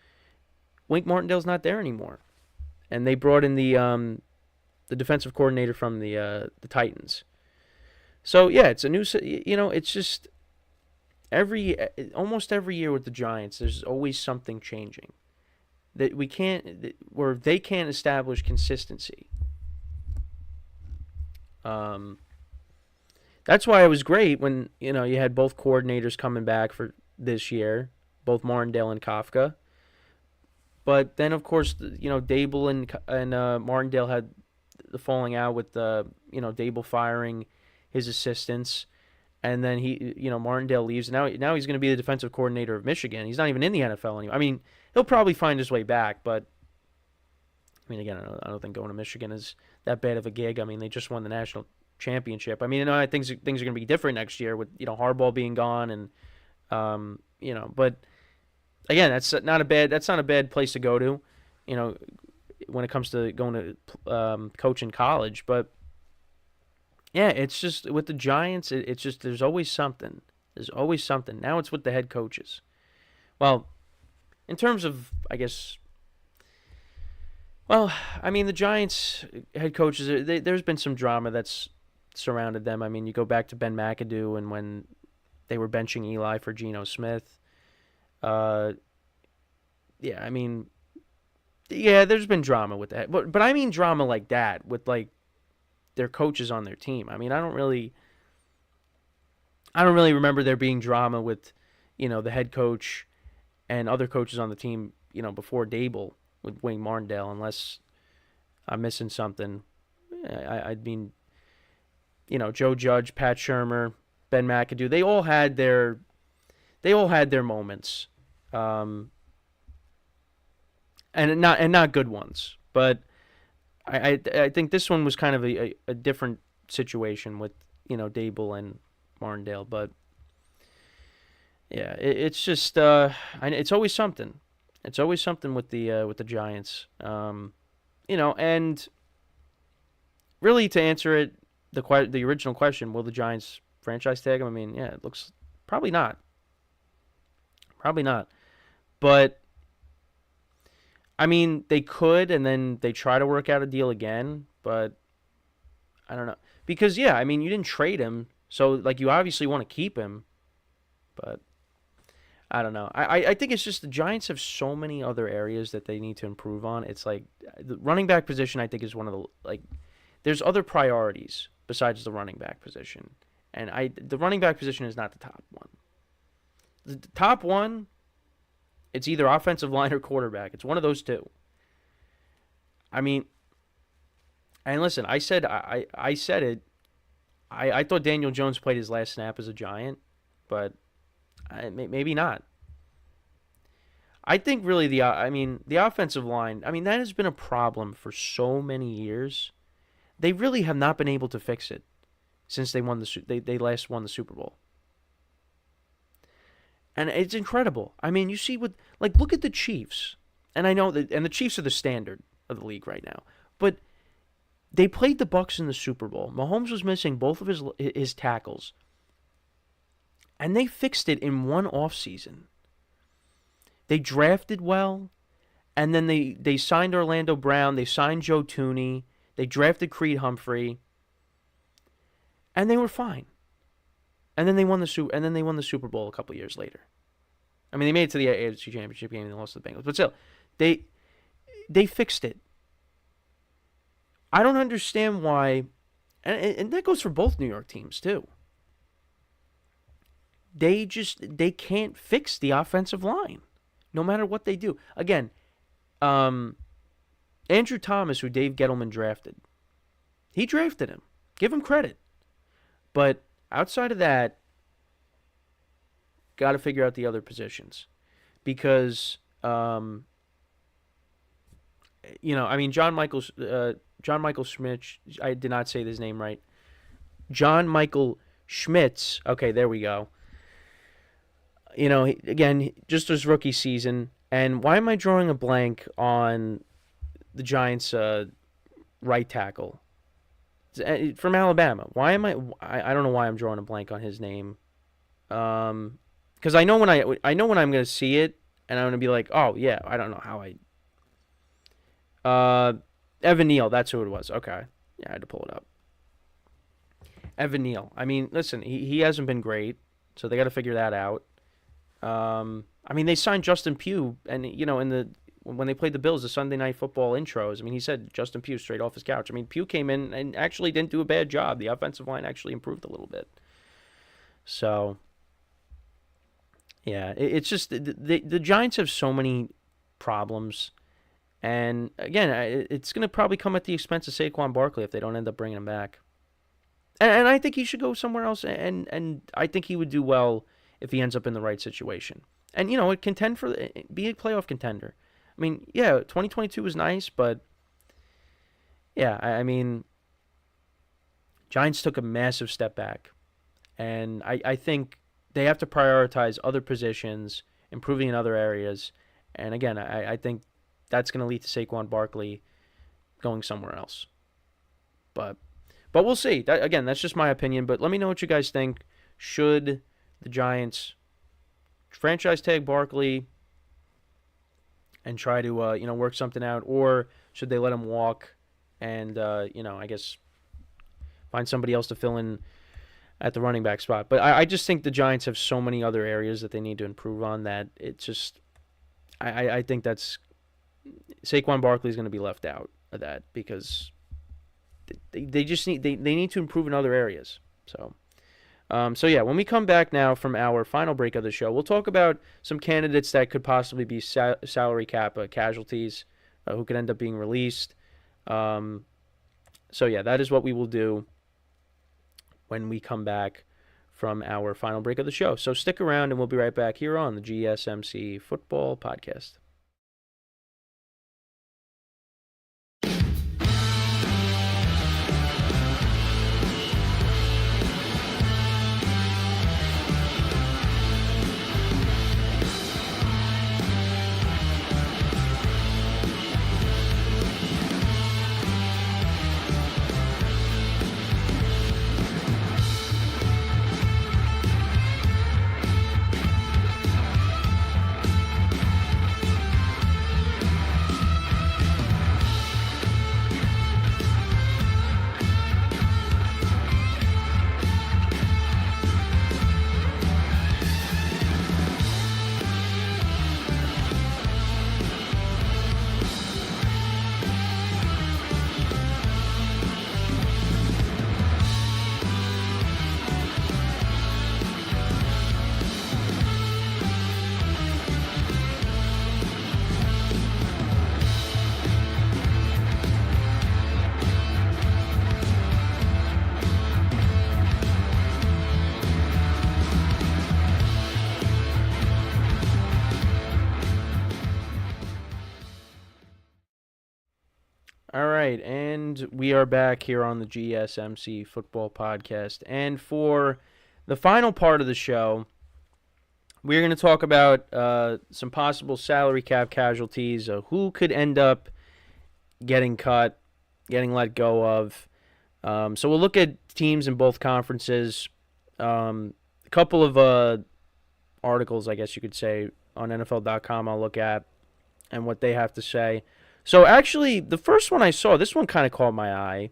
Wink Martindale's not there anymore. And they brought in the defensive coordinator from the Titans. So, yeah, it's a new, it's just almost every year with the Giants, there's always something changing where they can't establish consistency. That's why it was great when, you had both coordinators coming back for this year, both Martindale and Kafka. But then, of course, Dable and Martindale had the falling out with Dable firing his assistants, and then Martindale leaves. Now he's going to be the defensive coordinator of Michigan. He's not even in the NFL anymore. I mean, he'll probably find his way back, but I mean, again, I don't think going to Michigan is that bad of a gig. I mean, they just won the national championship. I mean, things are going to be different next year with Harbaugh being gone, and but again, that's not a bad place to go to, when it comes to going to coach in college. But yeah, it's just with the Giants, it's just there's always something. There's always something. Now it's with the head coaches. Well, in terms of, I guess, well, I mean, the Giants head coaches, there's been some drama that's surrounded them. I mean, you go back to Ben McAdoo and when they were benching Eli for Geno Smith. Yeah, I mean, yeah, there's been drama with that. But I mean drama like that with, like, their coaches on their team. I mean, I don't really, I don't really remember there being drama with, the head coach and other coaches on the team, before Dable with Wayne Martindale, unless I'm missing something. I mean, Joe Judge, Pat Shurmur, Ben McAdoo, they all had their moments, and not good ones. But I think this one was kind of a different situation with Dable and Martindale. But yeah, it's just it's always something. It's always something with the Giants, and really to answer it, the original question, will the Giants franchise tag him? I mean, yeah, it looks probably not. Probably not. But I mean, they could, and then they try to work out a deal again, but I don't know. Because yeah, I mean, you didn't trade him, so like you obviously want to keep him, but I don't know. I think it's just the Giants have so many other areas that they need to improve on. It's like the running back position, I think, is one of the there's other priorities besides the running back position. And the running back position is not the top one. The top one, it's either offensive line or quarterback. It's one of those two. I mean, and listen, I said it. I thought Daniel Jones played his last snap as a Giant, but maybe not. I think really the offensive line, that has been a problem for so many years. They really have not been able to fix it since they last won the Super Bowl. And it's incredible. I mean, you see look at the Chiefs. And I know that, and the Chiefs are the standard of the league right now. But they played the Bucs in the Super Bowl. Mahomes was missing both of his tackles. And they fixed it in one offseason. They drafted well, and then they signed Orlando Brown, they signed Joe Tooney, they drafted Creed Humphrey, and they were fine. And then they won the Super Bowl a couple years later. I mean, they made it to the AFC Championship game and they lost to the Bengals, but still, they fixed it. I don't understand why, and that goes for both New York teams too. They can't fix the offensive line, no matter what they do. Again, Andrew Thomas, who Dave Gettleman drafted, he drafted him. Give him credit. But outside of that, got to figure out the other positions. Because, John Michael Schmitz, I did not say his name right. John Michael Schmitz, okay, there we go. Again, just his rookie season. And why am I drawing a blank on the Giants' right tackle from Alabama? Why am I don't know why I'm drawing a blank on his name. Because I know when I'm going to see it, and I'm going to be like, oh yeah, I don't know how Evan Neal, that's who it was. Okay, yeah, I had to pull it up. Evan Neal. I mean, listen, he hasn't been great, so they got to figure that out. They signed Justin Pugh, and when they played the Bills, the Sunday Night Football intros, he said Justin Pugh straight off his couch. Pugh came in and actually didn't do a bad job. The offensive line actually improved a little bit. So, yeah, it's just the Giants have so many problems, and again, it's going to probably come at the expense of Saquon Barkley if they don't end up bringing him back. And I think he should go somewhere else, and I think he would do well if he ends up in the right situation. And, be a playoff contender. 2022 was nice, but yeah, Giants took a massive step back. And I think they have to prioritize other positions, improving in other areas. And again, I think that's going to lead to Saquon Barkley going somewhere else. But we'll see. That's just my opinion. But let me know what you guys think. Should the Giants franchise tag Barkley and try to work something out, or should they let him walk and I guess find somebody else to fill in at the running back spot? But I just think the Giants have so many other areas that they need to improve on that it's just I think that's Saquon Barkley is going to be left out of that because they just need to improve in other areas. So So yeah, when we come back now from our final break of the show, we'll talk about some candidates that could possibly be salary cap casualties, who could end up being released. So yeah, that is what we will do when we come back from our final break of the show. So stick around and we'll be right back here on the GSMC Football Podcast. All right, and we are back here on the GSMC Football Podcast. And for the final part of the show, we're going to talk about some possible salary cap casualties, who could end up getting cut, getting let go of. So we'll look at teams in both conferences. A couple of articles, I guess you could say, on NFL.com I'll look at and what they have to say. So actually, the first one I saw, this one kind of caught my eye.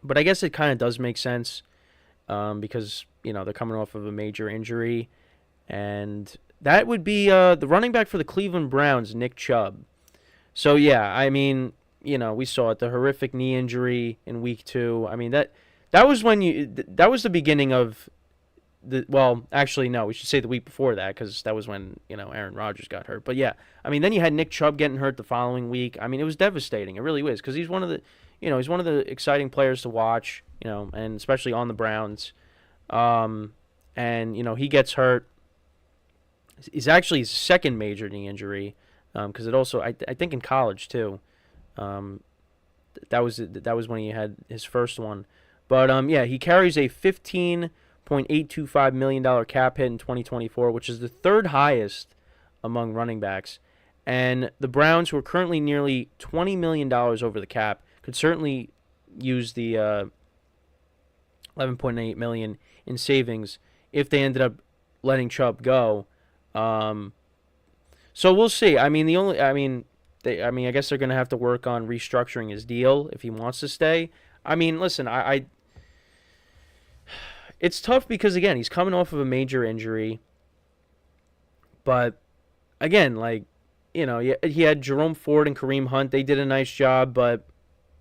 But I guess it kind of does make sense because, they're coming off of a major injury. And that would be the running back for the Cleveland Browns, Nick Chubb. So, yeah, I mean, we saw it, the horrific knee injury in week 2. I mean, that was when that was the beginning of actually, no, we should say the week before that because that was when, Aaron Rodgers got hurt. But, yeah, I mean, then you had Nick Chubb getting hurt the following week. I mean, it was devastating. It really was because he's one of the, he's one of the exciting players to watch, and especially on the Browns. And, he gets hurt. It's actually his second major knee injury because it also, I think in college too. That was when he had his first one. But, yeah, he carries a $15.825 million cap hit in 2024, which is the third highest among running backs. And the Browns, who are currently nearly $20 million over the cap, could certainly use the $11.8 million in savings if they ended up letting Chubb go. So we'll see. I mean, I guess they're going to have to work on restructuring his deal if he wants to stay. I mean, listen, it's tough because, again, he's coming off of a major injury. But, again, he had Jerome Ford and Kareem Hunt. They did a nice job. But,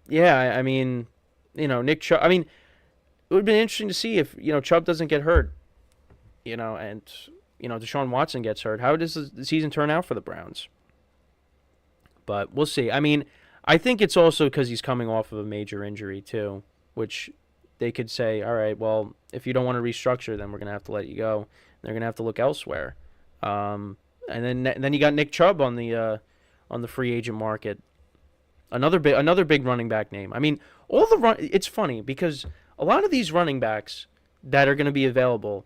yeah, I mean, Nick Chubb. I mean, it would have been interesting to see if, Chubb doesn't get hurt, and, Deshaun Watson gets hurt. How does the season turn out for the Browns? But we'll see. I mean, I think it's also because he's coming off of a major injury, too, which they could say, all right, well, if you don't want to restructure, then we're going to have to let you go. They're going to have to look elsewhere. And then you got Nick Chubb on the free agent market. Another big running back name. I mean, it's funny because a lot of these running backs that are going to be available,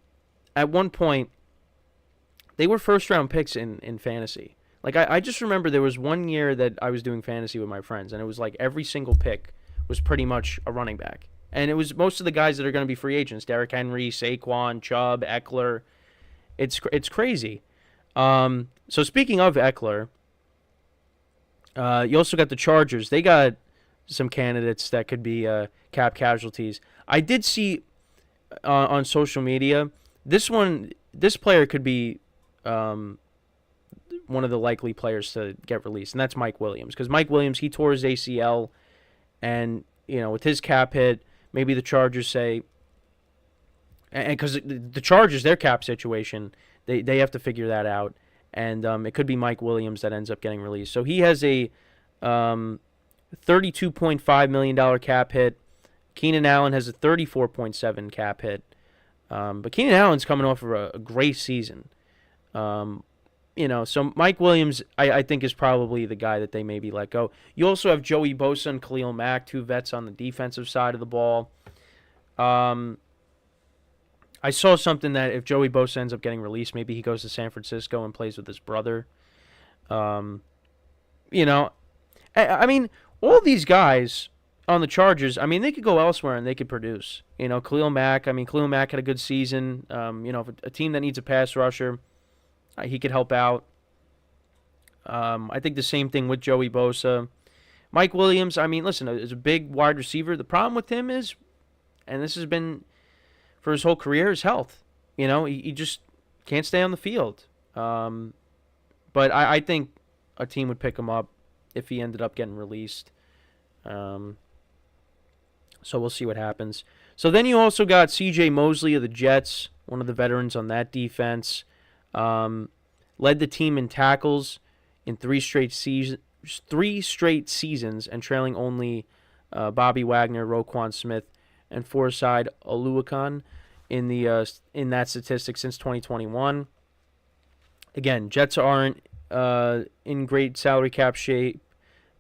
at one point, they were first-round picks in fantasy. Like, I just remember there was one year that I was doing fantasy with my friends, and it was like every single pick was pretty much a running back. And it was most of the guys that are going to be free agents: Derrick Henry, Saquon, Chubb, Eckler. It's crazy. So speaking of Eckler, you also got the Chargers. They got some candidates that could be cap casualties. I did see on social media this player could be one of the likely players to get released, and that's Mike Williams. Because Mike Williams, he tore his ACL, and with his cap hit, maybe the Chargers say, and because the Chargers, their cap situation, they have to figure that out, and it could be Mike Williams that ends up getting released. So he has a $32.5 million cap hit. Keenan Allen has a 34.7 cap hit. But Keenan Allen's coming off of a great season. So Mike Williams, I think, is probably the guy that they maybe let go. You also have Joey Bosa and Khalil Mack, two vets on the defensive side of the ball. I saw something that if Joey Bosa ends up getting released, maybe he goes to San Francisco and plays with his brother. I mean, all these guys on the Chargers, I mean, they could go elsewhere and they could produce. Khalil Mack had a good season. If a team that needs a pass rusher, he could help out. I think the same thing with Joey Bosa. Mike Williams, I mean, listen, is a big wide receiver. The problem with him is, and this has been for his whole career, his health. He just can't stay on the field. But I think a team would pick him up if he ended up getting released. So we'll see what happens. So then you also got C.J. Mosley of the Jets, one of the veterans on that defense. Led the team in tackles in three straight seasons, and trailing only Bobby Wagner, Roquan Smith, and Forside Oluwakan in that statistic since 2021. Again, Jets aren't in great salary cap shape.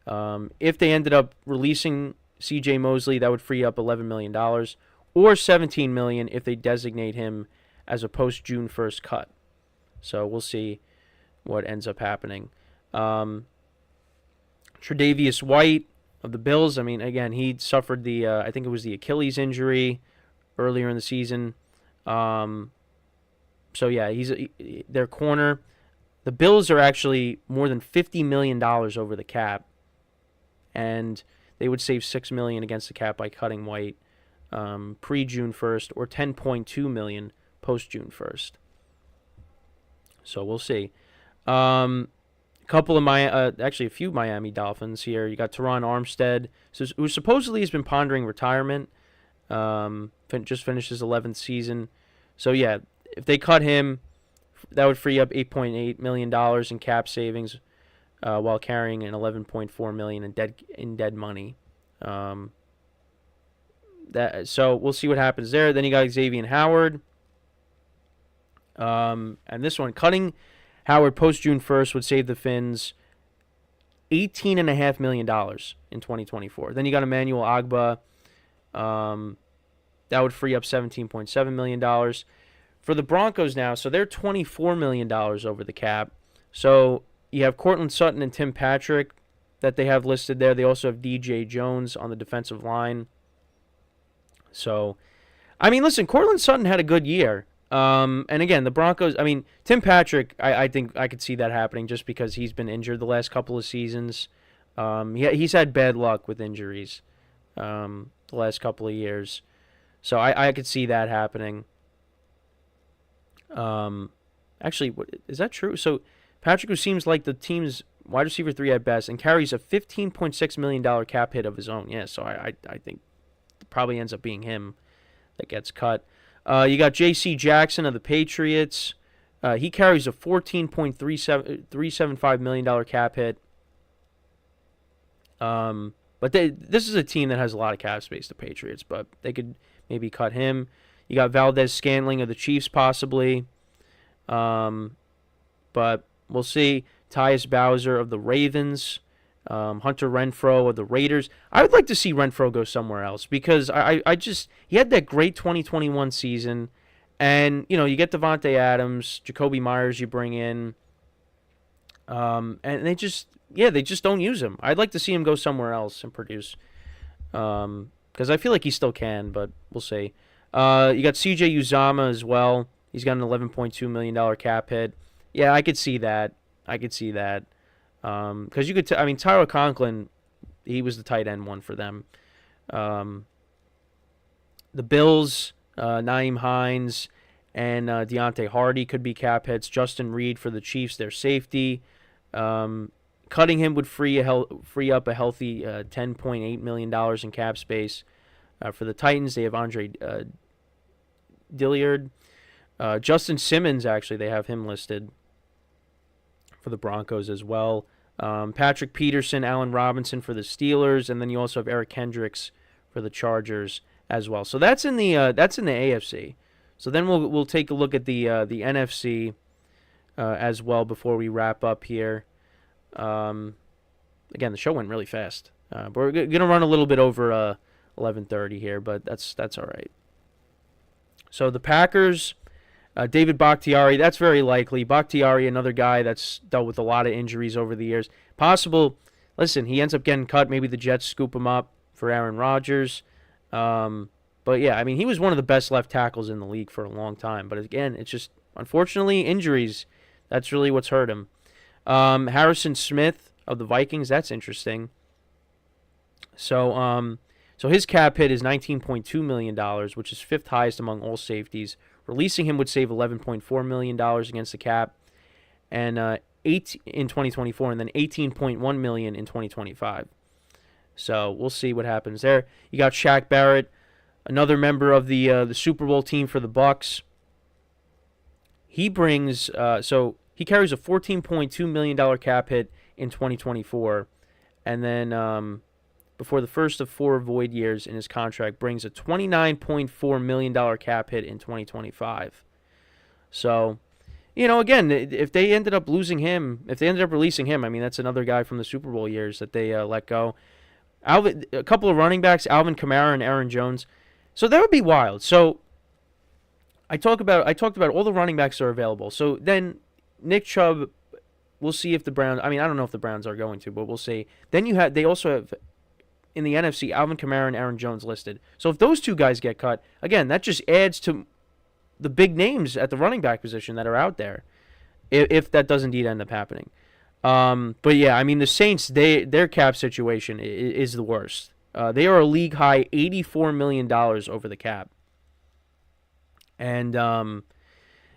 If they ended up releasing C.J. Mosley, that would free up $11 million, or $17 million if they designate him as a post-June 1st cut. So we'll see what ends up happening. Tre'Davious White of the Bills, I mean, again, he suffered I think it was the Achilles injury earlier in the season. So yeah, he's their corner. The Bills are actually more than $50 million over the cap, and they would save $6 million against the cap by cutting White pre-June 1st, or $10.2 million post-June 1st. So we'll see. A few Miami Dolphins here. You got Teron Armstead, who supposedly has been pondering retirement. Just finished his 11th season. So yeah, if they cut him, that would free up $8.8 million in cap savings, while carrying an $11.4 million in dead money. So we'll see what happens there. Then you got Xavier Howard. And this one, cutting Howard post-June 1st would save the Finns $18.5 million in 2024. Then you got Emmanuel Agba. That would free up $17.7 million. For the Broncos now, so they're $24 million over the cap. So you have Cortland Sutton and Tim Patrick that they have listed there. They also have DJ Jones on the defensive line. So, I mean, listen, Cortland Sutton had a good year. And again, the Broncos, I mean, Tim Patrick, I think I could see that happening just because he's been injured the last couple of seasons. He's had bad luck with injuries the last couple of years. So I could see that happening. Actually, is that true? So Patrick, who seems like the team's wide receiver 3 at best, and carries a $15.6 million cap hit of his own. Yeah, so I think it probably ends up being him that gets cut. You got J.C. Jackson of the Patriots. He carries a $14.375 million cap hit. But this is a team that has a lot of cap space, the Patriots, but they could maybe cut him. You got Valdez Scantling of the Chiefs possibly. But we'll see. Tyus Bowser of the Ravens. Hunter Renfrow of the Raiders. I would like to see Renfrow go somewhere else because he had that great 2021 season, and you get Devontae Adams, Jacoby Myers you bring in, and they just don't use him. I'd like to see him go somewhere else and produce, because I feel like he still can, but we'll see. You got CJ Uzama as well. He's got an $11.2 million cap hit. Yeah, I could see that. Because you could, Tyler Conklin, he was the tight end one for them. The Bills, Naeem Hines and Deontay Hardy could be cap hits. Justin Reed for the Chiefs, their safety. Cutting him would free up a healthy $10.8 million in cap space. For the Titans, they have Andre Dilliard. Justin Simmons, actually, they have him listed for the Broncos as well. Patrick Peterson, Allen Robinson for the Steelers, and then you also have Eric Kendricks for the Chargers as well. So that's in the AFC. So then we'll take a look at the NFC as well before we wrap up here. Again, the show went really fast, but we're gonna run a little bit over 11:30 here, but that's all right. So the Packers. David Bakhtiari, that's very likely. Bakhtiari, another guy that's dealt with a lot of injuries over the years. Possible, listen, he ends up getting cut. Maybe the Jets scoop him up for Aaron Rodgers. But yeah, I mean, he was one of the best left tackles in the league for a long time. But again, it's just, unfortunately, injuries. That's really what's hurt him. Harrison Smith of the Vikings, that's interesting. So his cap hit is $19.2 million, which is fifth highest among all safeties. Releasing him would save $11.4 million against the cap, and $8 in 2024, and then $18.1 million in 2025. So we'll see what happens there. You got Shaq Barrett, another member of the Super Bowl team for the Bucs. He brings so he carries a $14.2 million cap hit in 2024, and then before the first of 4 void years in his contract, brings a $29.4 million cap hit in 2025. So, again, if they ended up losing him, if they ended up releasing him, I mean, that's another guy from the Super Bowl years that they let go. A couple of running backs, Alvin Kamara and Aaron Jones. So that would be wild. So I talked about all the running backs that are available. So then Nick Chubb, we'll see if the Browns, I mean, I don't know if the Browns are going to, but we'll see. Then they also have, in the NFC, Alvin Kamara and Aaron Jones listed. So if those two guys get cut, again, that just adds to the big names at the running back position that are out there, if that does indeed end up happening. But yeah, I mean, the Saints, their cap situation is the worst. They are a league high $84 million over the cap. And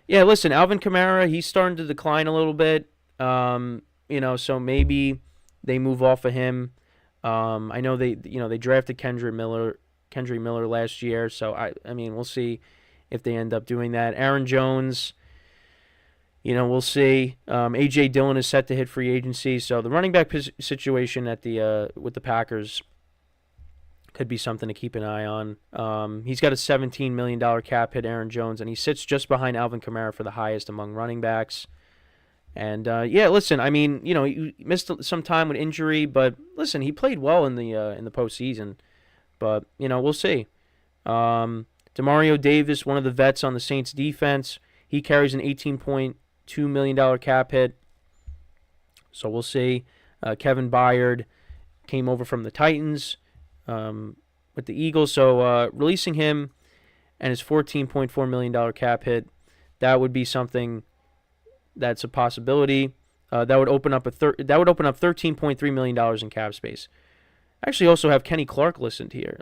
yeah, listen, Alvin Kamara, he's starting to decline a little bit. So maybe they move off of him. I know they drafted Kendry Miller last year, so I mean, we'll see if they end up doing that. Aaron Jones, we'll see. A.J. Dillon is set to hit free agency, so the running back situation at with the Packers could be something to keep an eye on. He's got a $17 million cap hit, Aaron Jones, and he sits just behind Alvin Kamara for the highest among running backs. And, yeah, listen, I mean, he missed some time with injury, but, listen, he played well in the postseason. But, we'll see. Demario Davis, one of the vets on the Saints defense, he carries an $18.2 million cap hit. So we'll see. Kevin Byard came over from the Titans with the Eagles. So releasing him and his $14.4 million cap hit, that would be something that's a possibility. That would open up $13.3 million in cap space. Actually, also have Kenny Clark listed here.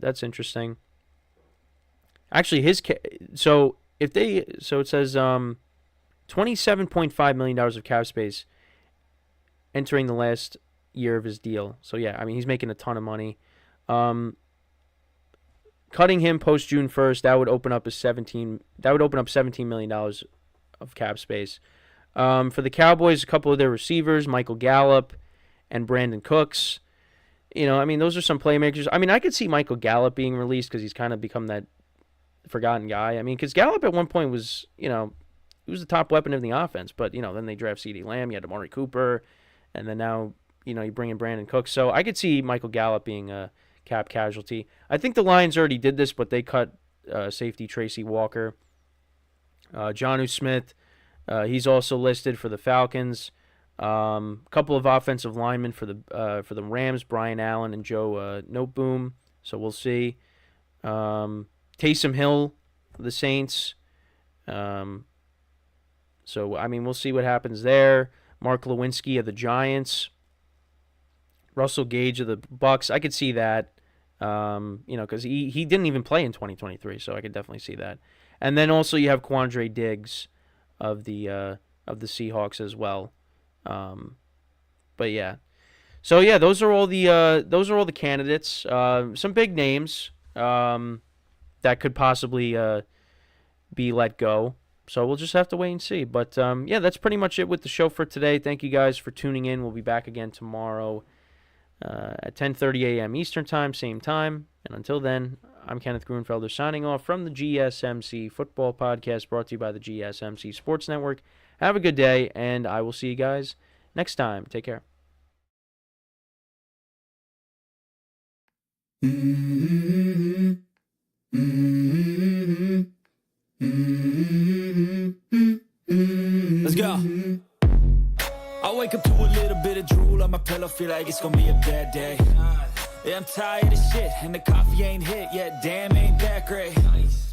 That's interesting. Actually, it says $27.5 million of cap space entering the last year of his deal. So yeah, I mean, he's making a ton of money. Cutting him post June 1st, that would open up $17 million of cap space. For the Cowboys, a couple of their receivers, Michael Gallup and Brandon Cooks. I mean, those are some playmakers. I mean, I could see Michael Gallup being released because he's kind of become that forgotten guy. I mean, because Gallup at one point was, he was the top weapon of the offense. But, then they draft CeeDee Lamb, you had Amari Cooper, and then now, you bring in Brandon Cooks. So I could see Michael Gallup being a cap casualty. I think the Lions already did this, but they cut safety Tracy Walker. Jonnu Smith, he's also listed for the Falcons. A couple of offensive linemen for the Rams, Brian Allen and Joe Noteboom. So we'll see. Taysom Hill for the Saints. So I mean, we'll see what happens there. Mark Lewinsky of the Giants. Russell Gage of the Bucks. I could see that. Because he didn't even play in 2023, so I could definitely see that. And then also you have Quandre Diggs of the Seahawks as well. But yeah, so yeah, those are all the candidates. Some big names. that could possibly be let go. So we'll just have to wait and see. But, yeah, that's pretty much it with the show for today. Thank you guys for tuning in. We'll be back again tomorrow at 10:30 a.m. Eastern Time, same time. And until then, I'm Kenneth Grunfelder signing off from the GSMC Football Podcast brought to you by the GSMC Sports Network. Have a good day, and I will see you guys next time. Take care. Let's go. I wake up to a little bit of drool on my pillow, feel like it's gonna be a bad day. Yeah, I'm tired of shit, and the coffee ain't hit yet, damn, ain't that great.